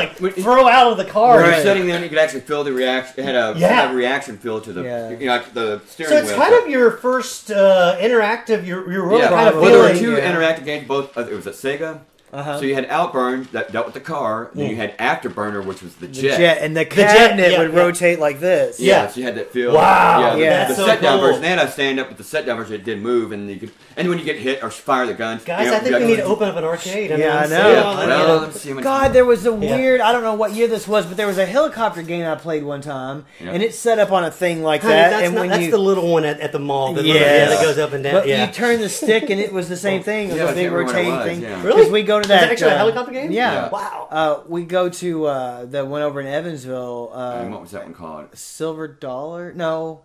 throw out of the car. When you're sitting there, and you could actually feel the reaction. It had a reaction feel to the the steering wheel. So it's kind of your first interactive. You're really kind of feeling. There were two interactive games. Both it was at Sega. So you had Outburn that dealt with the car, then you had Afterburner, which was the jet. And the cabinet would rotate like this. Yeah, so you had that feel. Wow. The set down version. They had a stand up, but the set down version it did move, and you could. And when you get hit or fire the guns, guys, I think we need to open up an arcade. I know. Yeah. God, there was a weird. I don't know what year this was, but there was a helicopter game I played one time, and it's set up on a thing like that. That's the little one at the mall. That goes up and down. But you turn the stick, and it was the same thing. It was a big rotating thing. Really? Because we go to that. Is it actually a helicopter game? Yeah. Wow. We go to the one over in Evansville. And what was that one called? Silver Dollar? No.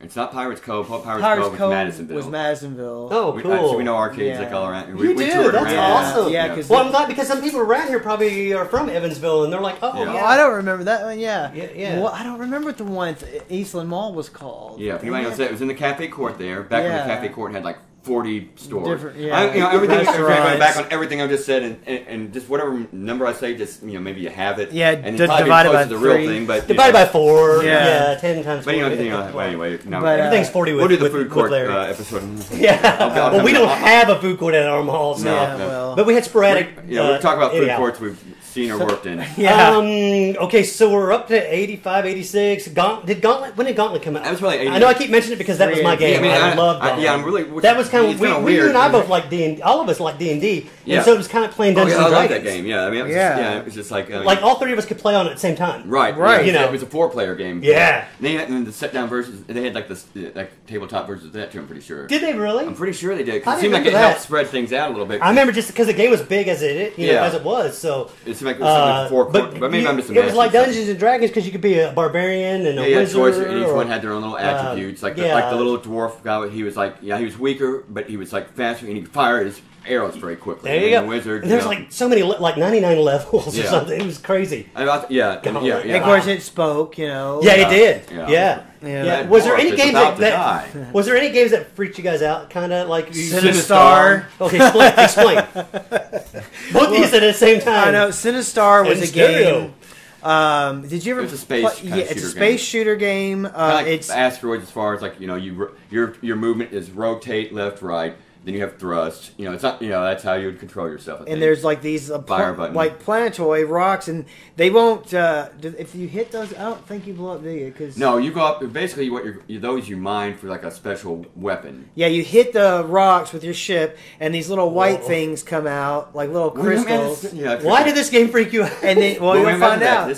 It's not Pirates Cove. Pirates Cove was Madisonville. Oh, cool. So we know arcades all around. We do. That's awesome. Yeah. I'm glad because some people around here probably are from Evansville and they're like, I don't remember that one. Yeah. Well, I don't remember what the one at Eastland Mall was called. Yeah. If anybody knows that, it was in the Cafe Court there. Back when the Cafe Court had 40 stores. Everything. Going back on everything I just said, and just whatever number I say, just maybe you have it. Yeah, and divided by the real thing, but divided by 4. Yeah, 10 times. But anyway, no. Everything's 40 with. We'll do the food court episode. Yeah. Well, we don't have a food court at our mall, so. But we had sporadic. We talk about food courts we've seen or worked in. Okay, so we're up to 85, 86. When did Gauntlet come out? That was probably 80. I know I keep mentioning it because that was my game. I love Gauntlet. I'm really. That was kind of weird. You and I both like D&D. All of us like D&D. Yeah. And so it was kind of playing Dungeons and Dragons. I love that game. Yeah, I mean, it was just like all three of us could play on it at the same time. Right. It was a 4-player game. Yeah. And the set-down versions, they had tabletop versions of that too. I'm pretty sure. Did they really? I'm pretty sure they did. It seemed like it helped spread things out a little bit. I remember just because the game was big as it was. So it seemed like it was but maybe I'm just it was like Dungeons and Dragons because you could be a barbarian and a wizard. And each one had their own little attributes. Like the little dwarf guy, he was he was weaker, but he was faster, and he could fire his arrows very quickly. There you go. The wizard, and there's like so many, like 99 levels or Yeah. something. It was crazy. And of course, it spoke. You know. Yeah, it did. Yeah. Yeah. Was there any games that was there any games that freaked you guys out? Kind of like Sinistar. Okay, explain. Both of you said at the same time. I know. Sinistar was a game. Did you ever? It was a space. It's a space shooter game. Like it's asteroids, as far as like your movement is rotate left, right. Then you have thrust. You know, it's not. You know, that's how you would control yourself. I think. And there's like these fire button, like planetoid rocks, and they won't. If you hit those, I don't think you blow up, do you? Cause no, you go up. Basically, what those you mine for like a special weapon. Yeah, you hit the rocks with your ship, and these little white things come out, like little crystals. Why did this game freak you out? And then, well, you'll find out.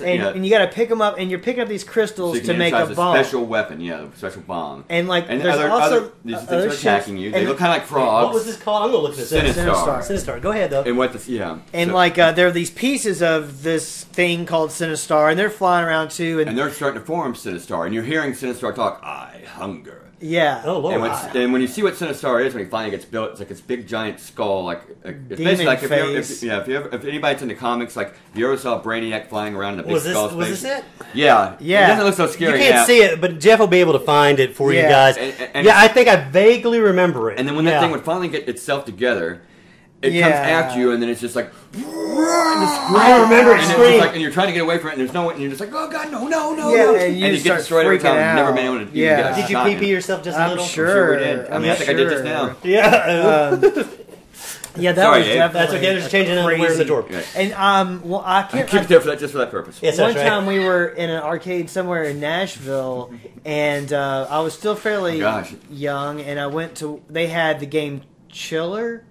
And you got to pick them up, and you're picking up these crystals to make a bomb. Special weapon, a special bomb. And like, there's also these things are attacking you. They look kind of like frogs. What was this called? I'm gonna look at this. Sinistar. Go ahead, though. And And like, there are these pieces of this thing called Sinistar, and they're flying around too. And they're starting to form Sinistar, and you're hearing Sinistar talk. I hunger. Yeah. Oh Lord. And when you see what Sinistar is, when he finally gets built, it's like this big giant skull, like it's basically like if anybody's into comics, like if you ever saw Brainiac flying around in a big skull space. Was this it? Yeah. Yeah. It doesn't look so scary. You can't see it, but Jeff will be able to find it for you guys. And I think I vaguely remember it. And then when that thing would finally get itself together, it comes after you, and then it's just like. I remember it scream. And you're trying to get away from it, and there's no way, and you're just like, oh god, no. Yeah, and you get destroyed every time. Out. Never been able to get a Did you pee yourself just a little? I'm sure we did. I think I did just now. Yeah. Yeah, that was definitely. That's okay. There's changing underwear in the door. And well, I keep it there for that, just for that purpose. Yes, one time we were in an arcade somewhere in Nashville, and I was still fairly young, and I went to. They had the game Chiller.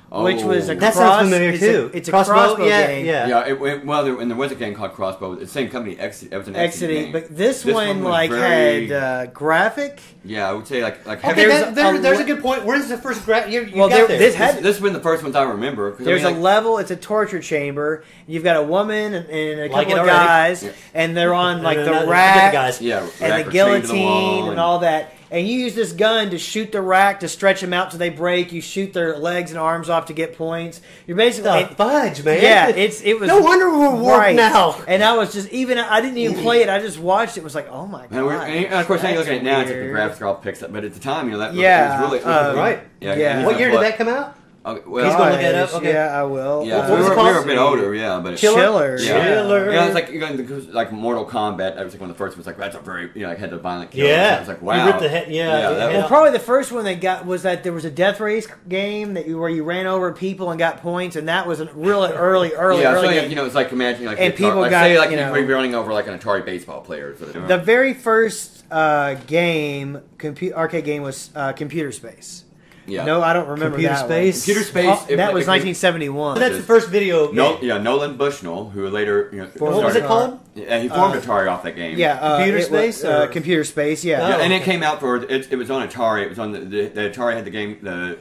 Which was a that sounds familiar too. It's a crossbow game. Yeah. And there was a game called Crossbow. The same company, Exidy. It was an Exidy game. But this one like had graphic. Yeah, I would say like. Okay, there's a good point. Where's the first graphic? This has been the first ones I remember. There's a level. It's a torture chamber. You've got a woman and a couple of guys, and they're on like the rack, and the guillotine and all that. And you use this gun to shoot the rack to stretch them out till they break. You shoot their legs and arms off to get points. You're basically fudge, man. Yeah, it was. No wonder we're warped now. And I was just I didn't even play it. I just watched it. It was like, oh my god. And of course, now you look at it now, it's like the graphics are all pixed up. But at the time, that was really right. Yeah. What year did that come out? Well, he's going to look it up. Okay. Yeah, I will. Yeah, we were a bit older. Yeah, but Chiller. Yeah, it's like Mortal Kombat. That was like one of the first ones. Like that's a very like had the violent kill. Yeah, I was like wow. You ripped the head. Well, probably the first one they got was that there was a death race game where you ran over people and got points, and that was a really early. Yeah, so it's like imagine like and people like, got say like you're running over like an Atari baseball player. The very first arcade game was Computer Space. Yeah. No, I don't remember Computer that Space. Computer Space. That was 1971. So that's the first video game. Nolan Bushnell, who later what was it called? Yeah, he formed Atari off that game. Yeah, Computer Space. Computer Space. Yeah. And it came out for it was on Atari. It was on the Atari had the game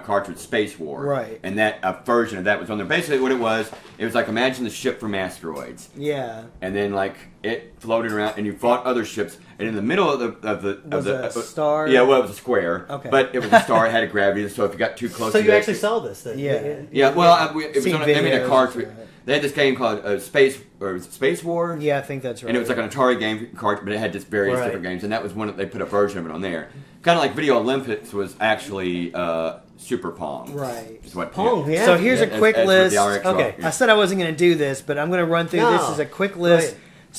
cartridge Space War. Right. And that version of that was on there. Basically, what it was like imagine the ship from asteroids. Yeah. And then like it floated around, and you fought other ships. And in the middle of the star. Yeah, well, it was a square. Okay. But it was a star. It had a gravity, so if you got too close. So you actually saw this thing. Yeah. Yeah. Well, it was on a cartridge. They had this game called Space War. Yeah, I think that's right. And it was like an Atari game cartridge, but it had just various different games, and that was one they put a version of it on there. Kind of like Video Olympics was actually Super Pong. Right. Is what Pong, yeah. So here's a quick list. Okay. I said I wasn't going to do this, but I'm going to run through this as a quick list.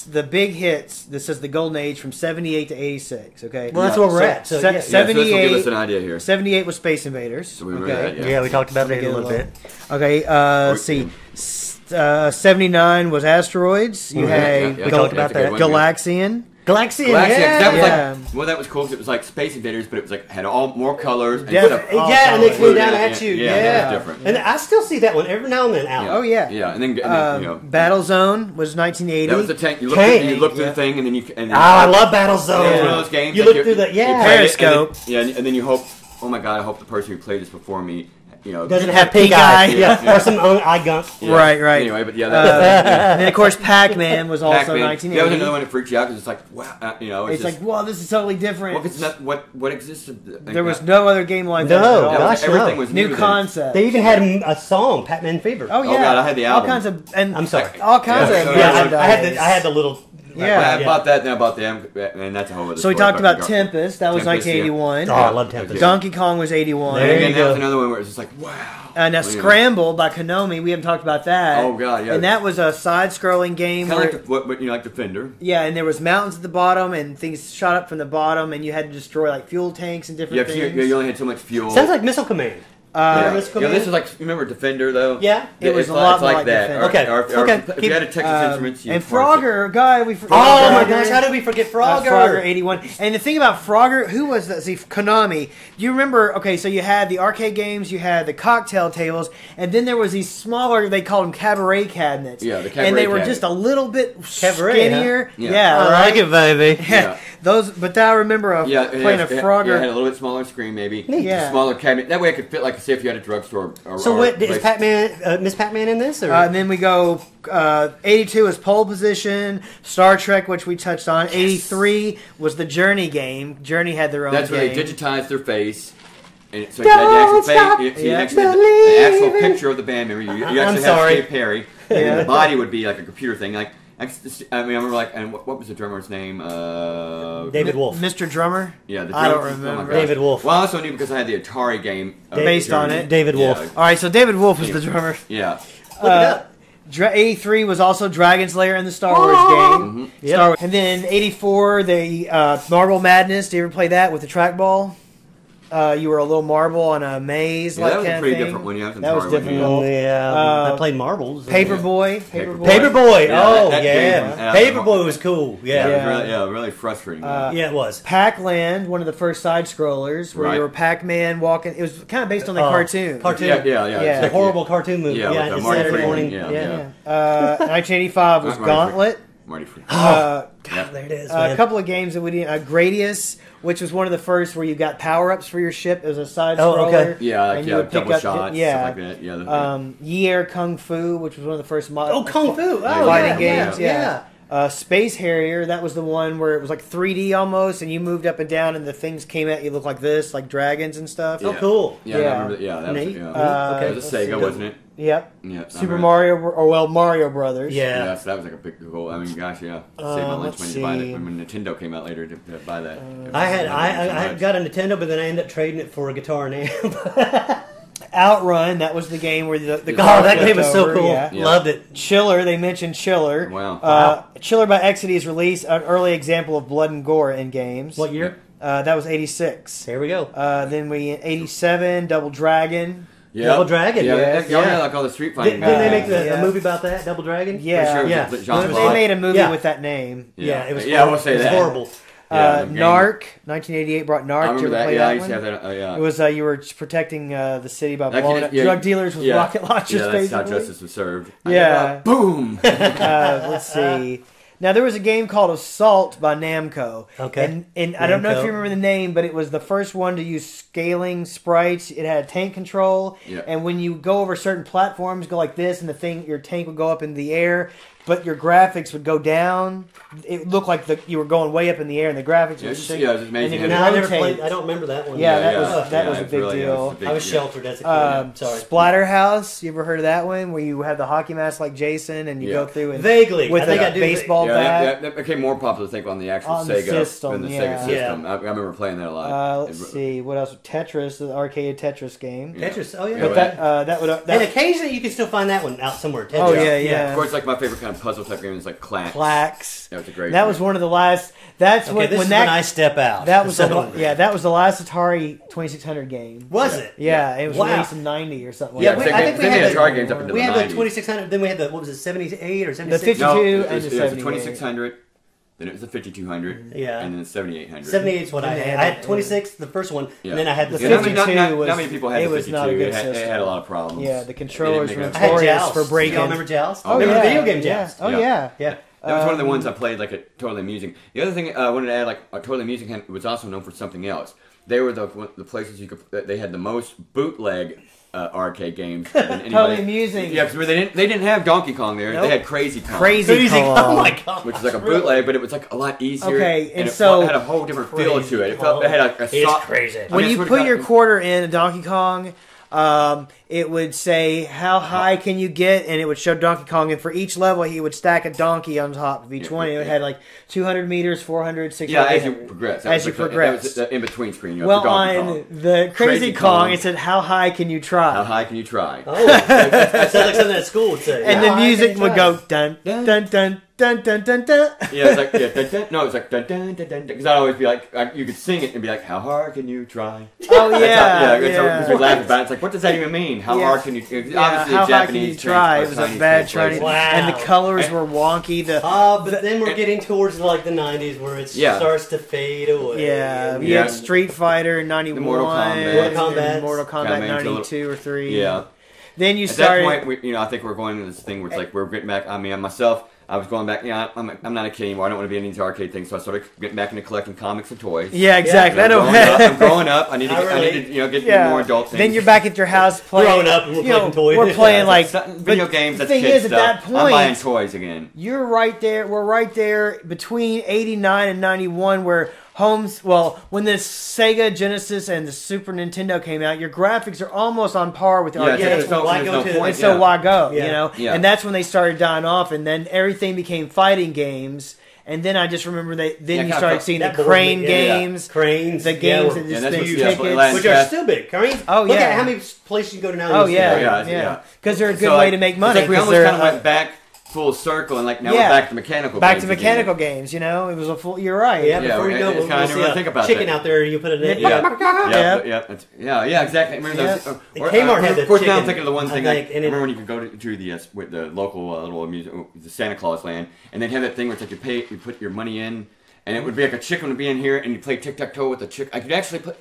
The big hits. This is the golden age from 78 to 86. Okay. Well, that's where we're at. So 78. So this will give us an idea here. 78 was Space Invaders. So we were at, yeah, we talked about that a little bit. Okay. Let's see. 79 was Asteroids. You had we talked about that. Galaxian. Galaxian, yeah. That was cool because it was like Space Invaders, but it was like had all more colors. And and they flew down at you. Yeah, different. And I still see that one every now and then out. Oh yeah, yeah. And then Battlezone was 1980. That was the tank. You look through the thing, and then you. I love Battlezone. It's one of those games. You look through the Periscope. And then you hope. Oh my god! I hope the person who played this before me doesn't have pink eye. Yeah. Or some eye gunk. Yeah. Right. Anyway, but and then of course Pac-Man was also Pac-Man. 1980. That was another one that freaks you out because it's like, wow, it's like, wow, this is totally different. Well, it's not what existed. There was no other game like that. No, everything was new concept. They even had a song, Pac-Man Fever. Oh yeah, oh god, I had the album. All kinds of, and I'm sorry, all kinds of. I had the little. Yeah, I bought that. Then I bought the and that's a whole other. So we talked about Tempest. That was 1981. Oh, I love Tempest. Donkey Kong was 81. There you go. That was another one where it's just like, wow. Now Scramble by Konami. We haven't talked about that. Oh god, yeah. And that was a side-scrolling game. Kind of like like Defender. Yeah, and there was mountains at the bottom, and things shot up from the bottom, and you had to destroy like fuel tanks and different things. You only had so much fuel. Sounds like Missile Command. This is like, remember Defender though? Yeah, it was a lot more like that. Defender. Okay, if you had a Texas Instruments, and Frogger, guy, we forgot. Oh my gosh, how did we forget Frogger? Frogger 81. And the thing about Frogger, who was that? See, Konami. Do you remember? Okay, so you had the arcade games, you had the cocktail tables, and then there was these smaller. They called them cabaret cabinets. Yeah, the cabaret. And they were just a little bit skinnier. Huh? Yeah, I like it, baby. Yeah. Those, but I remember playing a Frogger. Yeah, it had a little bit smaller screen, maybe. Yeah, a smaller cabinet. That way, it could fit like, say, if you had a drugstore. So what is Pac-Man? Miss Pac-Man in this? Or? And then we go. 82 is Pole Position. Star Trek, which we touched on. 83 was the Journey game. Journey had their own. That's game. where they digitized their face. And so you had the actual picture of the band member. You actually have Steve Perry. And the body would be like a computer thing. Like, I remember and what was the drummer's name? David Wolf. Mr. Drummer? Yeah, I don't remember. David Wolf. Well, I also knew because I had the Atari game based on it. David Wolf. All right, so David Wolf is the drummer. Yeah. Look it up. 83 was also Dragon's Lair in the Star Wars game. Mm-hmm. Star Wars. And then 84, the Marble Madness. Do you ever play that with the trackball? You were a little marble on a maze, that was a pretty different one. That was difficult. Yeah, I played marbles. Paperboy. Paperboy. Oh yeah. Paperboy was cool. Yeah, really frustrating. Yeah, it was. Pac-Land, one of the first side scrollers, where you were Pac-Man walking. It was kind of based on the cartoon. Yeah. The horrible cartoon movie. Yeah, it's Marty Saturday morning. Yeah. 1985 was Gauntlet. Marty Freeman. God, there it is. A couple of games that we didn't. Gradius, which was one of the first where you got power-ups for your ship. It was a side scroller. Oh, okay. Yeah, double shots, stuff like that. Yeah. Yi Kung Fu, which was one of the first Kung Fu fighting games. Yeah. Space Harrier, that was the one where it was like 3D almost, and you moved up and down, and the things came at you look like this, like dragons and stuff. Oh, cool. Yeah, I remember that. Yeah, that was, it was a Sega, wasn't it? Yep. Yeah. Super Mario, or Mario Brothers. Yeah, so that was like a big goal. I mean, gosh, yeah. Saved my lunch money to buy that when Nintendo came out later to buy that. I got a Nintendo, but then I ended up trading it for a guitar and amp. Outrun, that was the game where the that game was so cool. Yeah. Loved it. Chiller, they mentioned Chiller. Wow. Chiller by Exidy's release, an early example of blood and gore in games. What year? That was 86. There we go. Then 87, Double Dragon. Yeah. Double Dragon. Yeah, like all the Street Fighting. Didn't they make a movie about that, Double Dragon? Yeah. They made a movie with that name. Yeah, it was. Yeah, I will say that. It was horrible. Narc, 1988 brought Narc. I remember that. Yeah, I used to have that. It was you were protecting the city by blowing up drug dealers with rocket launchers. Yeah, that's how justice was served. Yeah. Boom. Let's see. Now, there was a game called Assault by Namco. Okay. And I don't know if you remember the name, but it was the first one to use scaling sprites. It had tank control. Yeah. And when you go over certain platforms, go like this, and your tank would go up in the air, but your graphics would go down. It looked like you were going way up in the air, and the graphics would sink. Yeah, it was amazing. I don't remember that one. That was a big deal. I was sheltered as a kid. Sorry. Splatterhouse. You ever heard of that one, where you have the hockey mask like Jason, and you go through and vaguely with a baseball bat? That became more popular, I think, on the actual Sega system. Sega system. I remember playing that a lot. Let's see what else. Tetris, the arcade Tetris game. Tetris. Oh yeah. But and occasionally you can still find that one out somewhere. Tetris. Oh yeah. Of course, like my favorite kind of puzzle type game is like Clax. That was a great. That was one of the last. That's when I step out. That was that was the last Atari 2600 game. Was it? Yeah, it was released in '90 or something. Yeah, I think we had the Atari games up into the 90s. We had the 2600. Then we had the 78 or 76. The 52 and the 78. It was the 2600. Then it was the 5200. Yeah. And then the 7800. 78 is what I had. I had 26, the first one, and then I had the 52. Not many people had the 52. It had a lot of problems. Yeah, the controllers were notorious for breaking. Y'all remember Joust? Remember the video game Joust? Oh yeah. That was one of the ones I played like at Totally Amusing. The other thing I wanted to add, like Totally Amusing was also known for something else. They were the places they had the most bootleg arcade games than anybody. Totally amusing. Yeah, because they didn't have Donkey Kong there. Nope. They had Crazy Kong. Crazy Kong. Oh my god. Which is like a bootleg, but it was like a lot easier. Okay, and so it had a whole different feel to it. It had a soft. Crazy. When you put your quarter in a Donkey Kong, it would say how high can you get, and it would show Donkey Kong. And for each level, he would stack a donkey on top of each one. It had like 200 meters, 400, 600. Yeah, as you progress. As you progress. That was the in-between screen. You know, Well, for Donkey on Kong. the Crazy Kong, it said, how high can you try? How high can you try? Oh, that sounds like something at school would say. And the music would go dun dun dun dun dun dun dun. Yeah, it's like dun, dun. No, it's like dun dun dun dun. Because I'd always be like, you could sing it and be like, how hard can you try? Oh yeah, Because we laugh about it. It's like, what does that even mean? How hard can you? Obviously, how high can you try? It was a bad Chinese, and the colors were wonky. But then we're getting towards like the 90s where it starts to fade away. Yeah, we had Street Fighter in 91, Mortal Kombat, Mortal Kombat 92 or 3. Yeah. Then you At started. that point, I think we're going into this thing where it's like we're getting back. I mean, myself, I was going back. I'm not a kid anymore. I don't want to be in these arcade things. So I started getting back into collecting comics and toys. Yeah, exactly. I'm growing up. I need to get more adult things. Then you're back at your house playing. Growing up, and we're collecting toys. We're playing like video games. The That's thing kid is, stuff. at that point, I'm buying toys again. You're right there. We're right there between 89 and 91, where homes. Well, when the Sega Genesis and the Super Nintendo came out, your graphics are almost on par with the arcade. So why go to And so why go? Yeah. You know, Yeah. and that's when they started dying off, and then everything became fighting games. And then I just remember that. Then you started seeing the crane games, cranes, the games that just that's tickets, which are still big. Cranes. Oh, Look yeah. at how many places you go to now. Oh you see yeah, cranes. yeah. Because they're a good way to make money. It's like we almost kind of went back full circle, and like now we're back to mechanical. Back games to mechanical again. games. You know, it was a full. You're right. Yeah, before we go, we'll see think about chicken that. out there. You put it in. Yeah, exactly. Remember those? Kmart had the Of course, now I'm chicken, thinking of the one thing. I Like, think, remember when you could go to the with the local little amusement, the Santa Claus land, and they'd have that thing where it's like you put your money in, and it would be like a chicken would be in here, and you play tic-tac-toe with the chick. I could actually play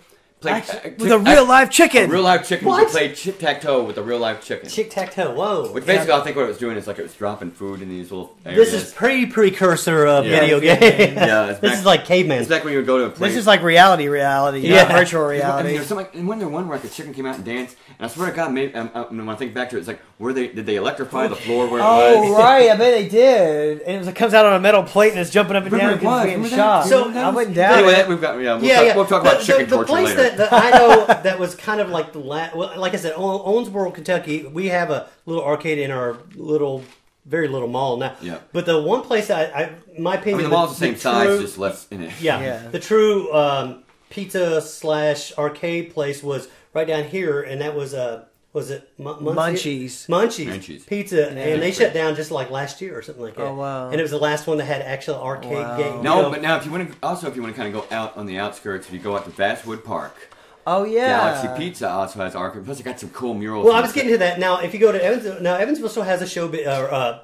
with a real live chicken. A real live chicken. What? You could play tic-tac-toe with a real live chicken. Tic-tac-toe. Whoa. Which basically, I think what it was doing is like it was dropping food in these little areas. This is pre-precursor of video games. Yeah, This is like caveman. It's like when you would go to a place. This is like reality, not virtual reality. And when there one where like a chicken came out and danced, and I swear to God, maybe when I think back to it, it's like did they electrify the floor where it was? Oh right, I bet they did. And it was, comes out on a metal plate and it's jumping up and down because it's being shot. So I wouldn't doubt anyway, it. we've got we'll talk about chicken torture place later. that I know that was kind of like the like I said, Owensboro, Kentucky. We have a little arcade in our very little mall now. Yeah. But the one place my opinion, I mean, the mall's the same size, just less in it. Yeah. The true pizza / arcade place was right down here, and that was it Munchies Pizza, and they shut down just like last year or something like that. Oh wow! And it was the last one that had actual arcade game. No, but now if you want to kind of go out on the outskirts, if you go out to Basswood Park. Oh yeah, Galaxy Pizza also has arcade. Plus, they got some cool murals. Well, I was getting to that. Now, if you go to Evansville still has a show,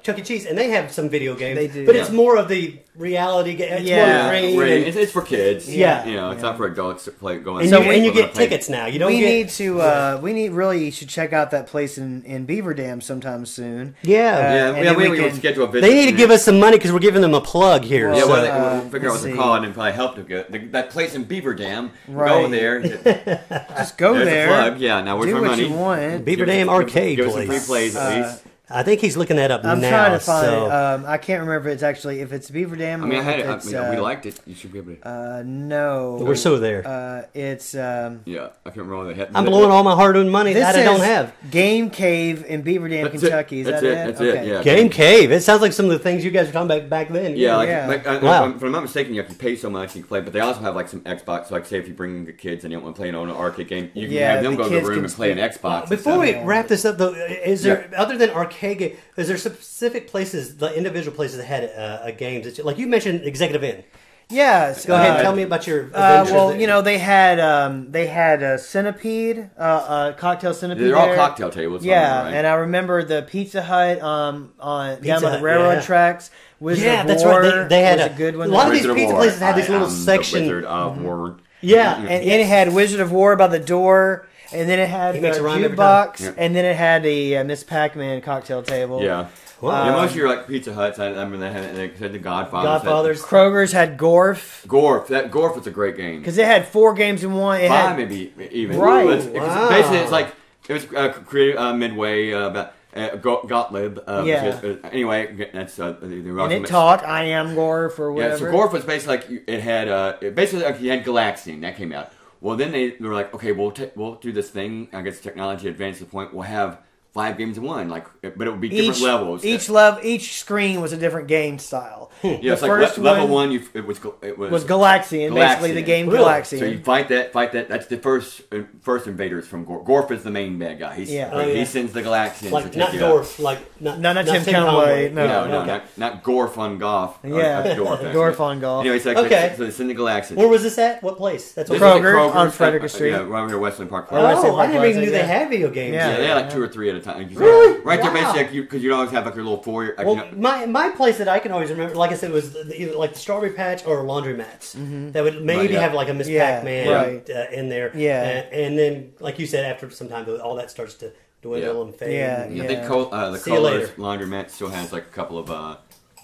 Chuck E. Cheese, and they have some video games. They do, but it's more of the reality game. It's it's for kids. Yeah, it's not for adults to play. Go and you get tickets now. You don't. You should check out that place in Beaver Dam sometime soon. We can schedule a visit. They need to give us some money because we're giving them a plug here. We'll figure out what they're called and probably help to get that place in Beaver Dam. Right. Go there. Just go There's there. A plug. Yeah, now where's do my what money? You want. Beaver Dam Arcade give place. Give us some free plays at least. I think he's looking that up now. I'm trying to find it. I can't remember if it's Beaver Dam. I mean, I had it. We liked it. You should be able to. No. We're so there. It's. Yeah, I can't remember what they had. I'm blowing all my hard-earned money that I don't have. Game Cave in Beaver Dam, Kentucky. Is that it? That's it. Yeah. Game Cave. It sounds like some of the things you guys were talking about back then. Yeah. If I'm not mistaken, you have to pay so much you can play. But they also have like some Xbox. So like, say if you bring the kids and you don't want to play an arcade game, you can have them go to the room and play an Xbox. Before we wrap this up, though, is there other than arcade game? Is there specific places, the individual places that had games? Like you mentioned, Executive Inn. Yeah, go ahead and tell me about your adventures. Well, they had a Centipede, cocktail Centipede. They're all cocktail tables. Yeah, right? And I remember the Pizza Hut down by the railroad tracks. That's right. They had a good one. A lot of these pizza places had this little section. Wizard of War. Yeah, and it had Wizard of War by the door. And then it had a jukebox, and then it had a Miss Pac-Man cocktail table. Yeah. Most of your like Pizza Huts, I remember they had the Godfathers. Kroger's had Gorf. Gorf was a great game. Because it had 4 games in one. Five maybe even. Right. Basically, it's like It was created Midway about Gottlieb. Anyway, that's and it taught I am Gorf or whatever. Yeah, so Gorf was basically like it had basically like you had Galaxian that came out. Well, then they were like, okay, we'll do this thing. I guess technology advanced to the point we'll have 5 games in one, but it would be different levels. Each screen was a different game style. Yeah, it's like level 1. It was Galaxian, basically the game Galaxian. So you fight that. That's the first invaders from Gorf. Gorf is the main bad guy. He sends the Galaxians like to not take Gorf, not Tim Conway. No, not Gorf on Golf. Yeah, Gorf on Golf. Anyway, so they send the Galaxians. Where was this at? What place? That's Kroger on Frederick Street. Yeah, right here, Westland Park. Oh, I never even knew they had video games. Yeah, they had like 2 or 3 at a time. Really? Right there, basically, because you'd always have like your little foyer. Well, my place that I can always remember, like I said, was either like the Strawberry Patch or Laundromats. That would maybe have like a Miss Pac-Man in there. Yeah. And then, like you said, after some time, all that starts to dwindle and fade. Yeah. I think the Colors Laundromat still has like a couple of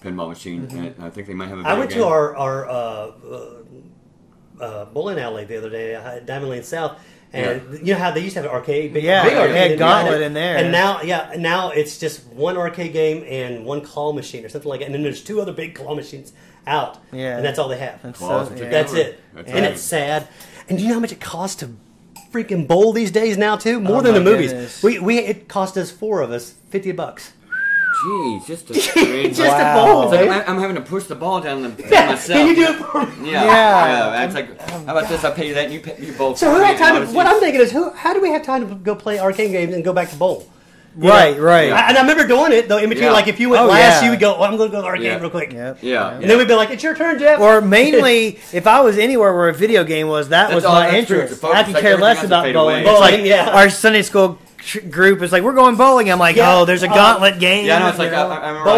pinball machines in it. I think they might have a video I went to our bowling alley the other day, Diamond Lane South. And you know how they used to have an arcade, big arcade, they had Gauntlet in there. And now it's just one arcade game and one claw machine or something like that. And then there's 2 other big claw machines out. Yeah, and that's all they have. That's it. And it's sad. And do you know how much it costs to freaking bowl these days now too? More than the movies. It cost us 4 of us $50. Jeez, just a ball. Like I'm having to push the ball down myself. Can you do it for me? Yeah. It's like, how about this? I pay you that, and you bowl. So who had time? What I'm thinking is, how do we have time to go play arcade games and go back to bowl? Right. And I remember doing it though. In between, like if you went last, you would go, I'm going to go to the arcade real quick. Yeah. And then we'd be like, it's your turn, Jeff. Or mainly, if I was anywhere where a video game was, that was my interest. I could care less about bowling. It's like our Sunday school group is like, we're going bowling. I'm like, there's a Gauntlet game. Yeah, no, it's like I remember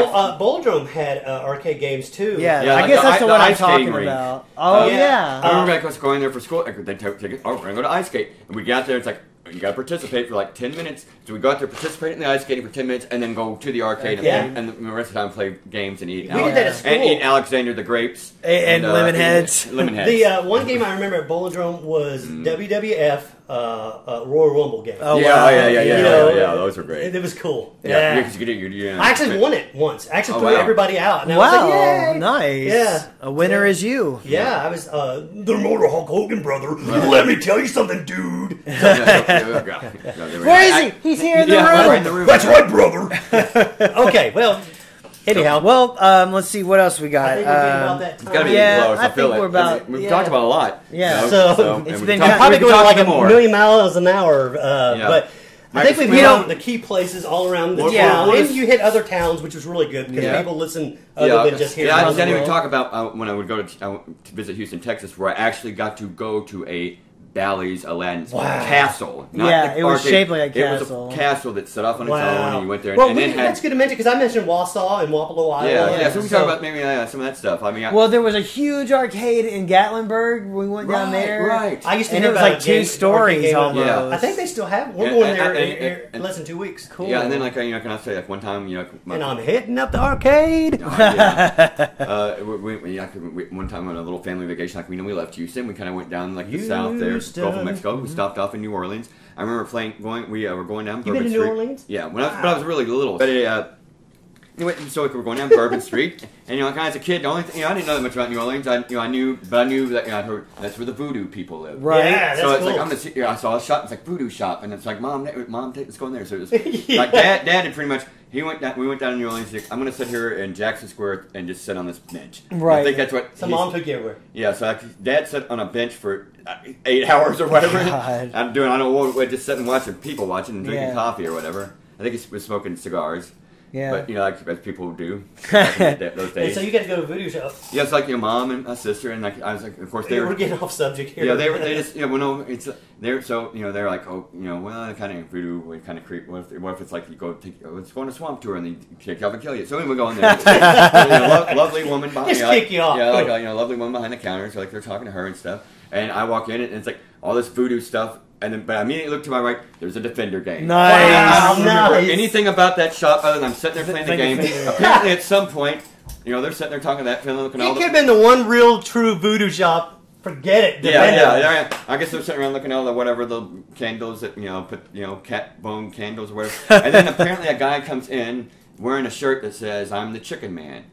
Bowldrome had arcade games too. Yeah, I guess that's the one I'm talking about. Oh yeah, I remember I was going there for school. They take it. Oh, we're gonna go to ice skate, and we got there. It's like you got to participate for like 10 minutes. So we got there, participate in the ice skating for 10 minutes, and then go to the arcade and the rest of the time play games and eat. We did that at school. And eat Alexander the grapes and lemon heads. The one game I remember at Bowldrome was WWF. Royal Rumble game. Oh, yeah, those were great. It was cool. Yeah, because you I actually won it once. I actually threw everybody out. And I was like, yay! Nice. Yeah, a winner is you. Yeah, I was the Motor Hulk Hogan brother. Let me tell you something, dude. Where is he? He's here in the room. Right in the room. That's right, brother. Okay, well. Anyhow, let's see what else we got. I think we're getting about that time. It's got to be close. I think we're about. We've talked about a lot. Yeah. So it's been probably going like a million miles an hour. But I think we've hit on the key places all around the town. And you hit other towns, which was really good because people listen other than just here. Yeah, I didn't even talk about when I would go to visit Houston, Texas, where I actually got to go to a Bally's Aladdin's castle. It was shaped like a castle. It was a castle that set off on its own, and you went there. Well, that's good to mention because I mentioned Wausau and Wapello, Iowa. Yeah, so we talk about maybe some of that stuff. I mean, there was a huge arcade in Gatlinburg. We went down there. Right. I used to and hear it was like 2 stories almost. Yeah. I think they still have. We're going there in less than 2 weeks. Cool. Yeah, and then can I say one time and I'm hitting up the arcade. One time on a little family vacation, we left Houston. We kind of went down the south there, Gulf of Mexico. We stopped off in New Orleans. I remember we were going down Bourbon Street. You been to New Orleans? Yeah, but I was really little. But so we were going down Bourbon Street, and kind of as a kid, the only thing I didn't know that much about New Orleans. I knew that I'd heard that's where the voodoo people live. Right. Yeah, so it's cool. like I saw a shop. It's like voodoo shop, and it's like mom, let's go in there. So it was like dad had pretty much. We went down to New Orleans. Like, I'm going to sit here in Jackson Square and just sit on this bench. Right. I think that's what. So mom took you everywhere. Yeah. So dad sat on a bench for 8 hours or whatever. God. I don't know, just sitting watching people watching and drinking coffee or whatever. I think he was smoking cigars. Yeah. But, as people do those days. And so you got to go to a voodoo show. Yeah, it's like your mom and a sister, and I was like, of course they were. We're getting off subject here. Yeah, they just, they're so, they're like, well, kind of voodoo, we kind of creep. What if it's like you let's go on a swamp tour and they kick you off and kill you. So anyway, we go in there. Lovely woman behind just kick you off. Yeah, like lovely woman behind the counter, so they're talking to her and stuff. And I walk in and it's like all this voodoo stuff. But I immediately look to my right. There's a Defender game. Nice. I don't remember anything about that shop other than I'm sitting there playing the game. Apparently, at some point, they're sitting there talking to that film. It could have been the one real true voodoo shop Forget it. Yeah. I guess they're sitting around looking at all the whatever the candles that put cat bone candles or whatever. And then apparently a guy comes in wearing a shirt that says "I'm the Chicken Man,"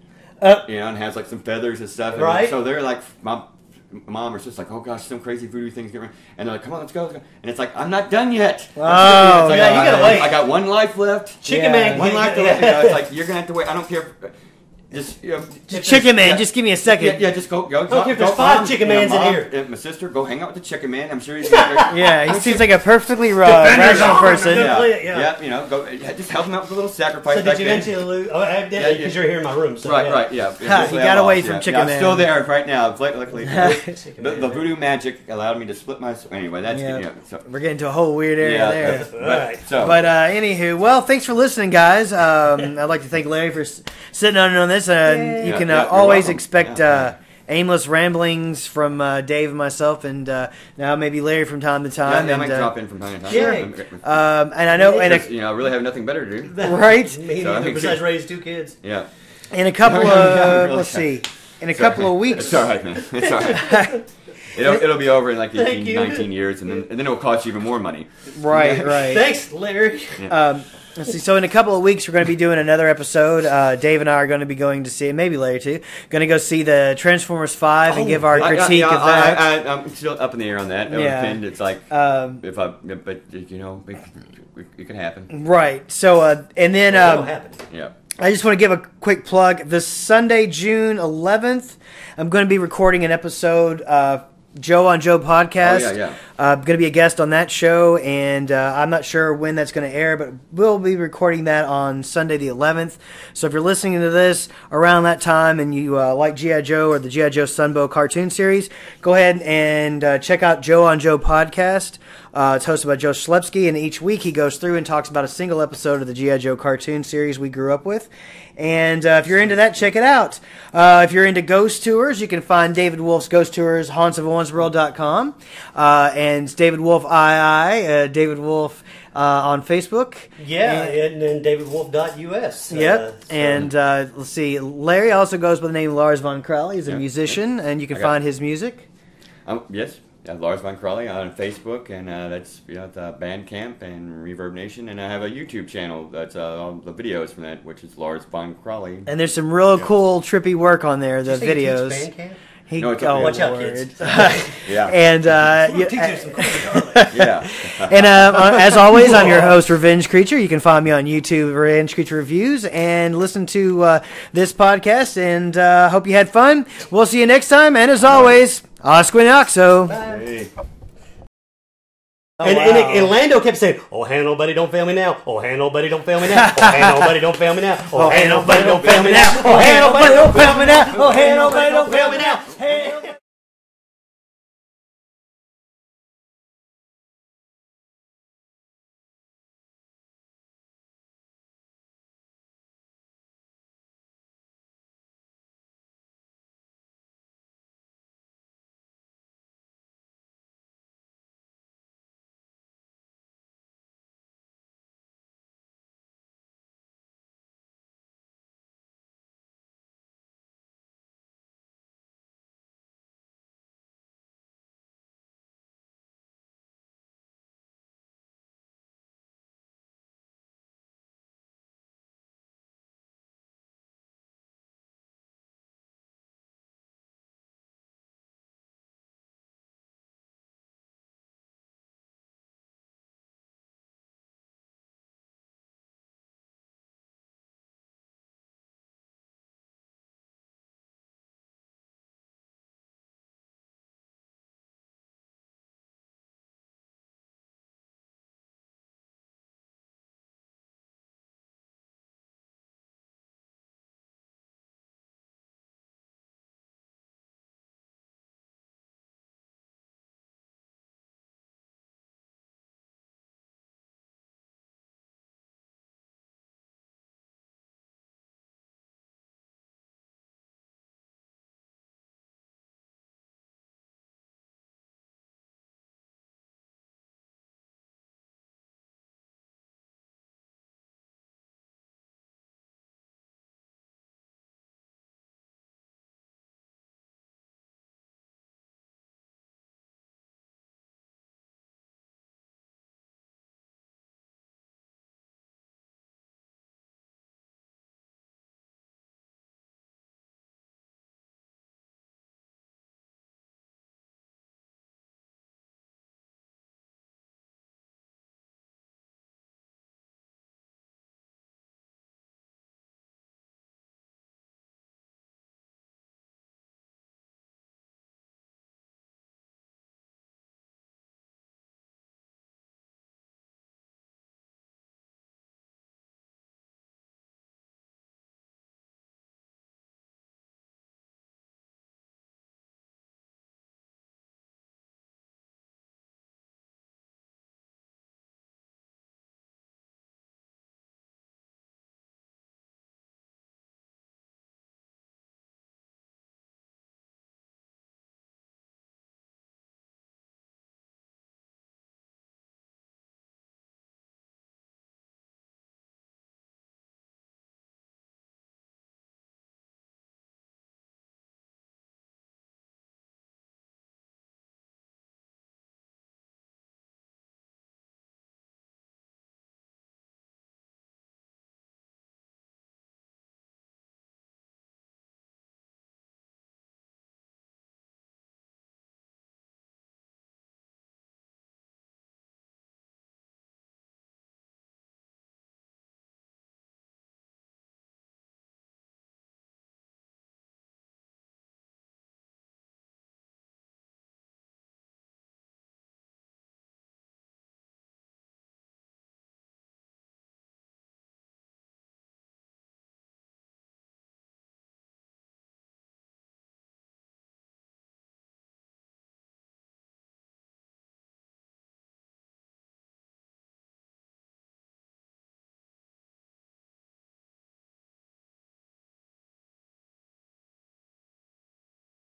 and has like some feathers and stuff. Right. And so they're like, mom or sister's like, oh gosh, some crazy voodoo things going on. And they're like, come on, let's go. And it's like, I'm not done yet. Oh, like, you gotta wait. I got one life left. Chicken Man. One life left. It's like, you're going to have to wait. I don't care. Just, Chicken Man, just give me a second. Yeah, just go. Okay, there's 5 Chicken Mans in here. And my sister, go hang out with the Chicken Man. I'm sure he's gonna Yeah, he seems like a perfectly rational person. Yeah, go. Just help him out with a little sacrifice. So did you eventually lose? Oh, I did, because you're here in my room. So right, You got away from Chicken Man. I'm still there right now. Luckily, the voodoo magic allowed me to split my. Anyway, that's so. We're getting to a whole weird area there. Right. But anywho, well, thanks for listening, guys. I'd like to thank Larry for sitting on this. You can always expect aimless ramblings from Dave and myself, and now maybe Larry from time to time. I might drop in from time to time. Sure. And I know, I really have nothing better to do. Right? Besides raise 2 kids. Yeah. In a couple of let's see, in a couple of weeks. It's all right, man. It's all right. It'll be over in like 18, 19 years, and then it'll cost you even more money. Right. Thanks, Larry. Let's see. So in a couple of weeks, we're going to be doing another episode. Dave and I are going to be going to see, maybe Larry too, going to go see the Transformers 5 and give our critique of that. I'm still up in the air on that. It's like but it could happen. Right. So and then Yeah. I just want to give a quick plug. This Sunday, June 11th, I'm going to be recording an episode. Joe on Joe podcast. I'm going to be a guest on that show, and I'm not sure when that's going to air, but we'll be recording that on Sunday the 11th. So if you're listening to this around that time and you like G.I. Joe or the G.I. Joe Sunbow cartoon series, go ahead and check out Joe on Joe podcast. It's hosted by Joe Schlepsky, and each week he goes through and talks about a single episode of the G.I. Joe cartoon series we grew up with. And if you're into that, check it out. If you're into ghost tours, you can find David Wolf's Ghost Tours, hauntsofOnesworld.com. And David Wolf II, David Wolf on Facebook. Yeah, and davidwolf.us. Yep. And let's see, Larry also goes by the name Lars Von Crowley. He's a musician, and you can find his music. Yes. Lars Von Crowley on Facebook, and that's the Bandcamp and Reverb Nation, and I have a YouTube channel that's all the videos from that, which is Lars Von Crowley. And there's some real cool, trippy work on there. The videos. Watch out, kids. Yeah. And yeah. And as always, I'm your host, Revenge Creature. You can find me on YouTube, Revenge Creature Reviews, and listen to this podcast. And hope you had fun. We'll see you next time. And as always, OSQUINOXO. Hey. And Lando kept saying, "Oh, hey, nobody, don't fail me now. Oh, hey, nobody, don't fail me now. Oh, hey, nobody, don't fail me now. Oh, hey, nobody, don't fail me now. Oh, hey, nobody, don't fail me now. Oh, hey, nobody, don't fail me now. Hey."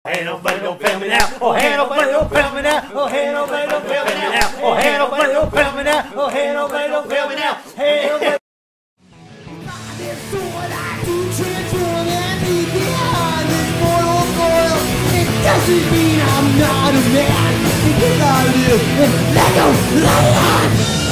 Ain't nobody don't fail me now. Oh, ain't nobody don't fail me now. Oh, ain't nobody don't fail me now. Oh, ain't nobody don't fail me now. Oh, ain't nobody don't fail me now. Hey, nobody. Doesn't mean I'm not a man, because I live in Lego Land.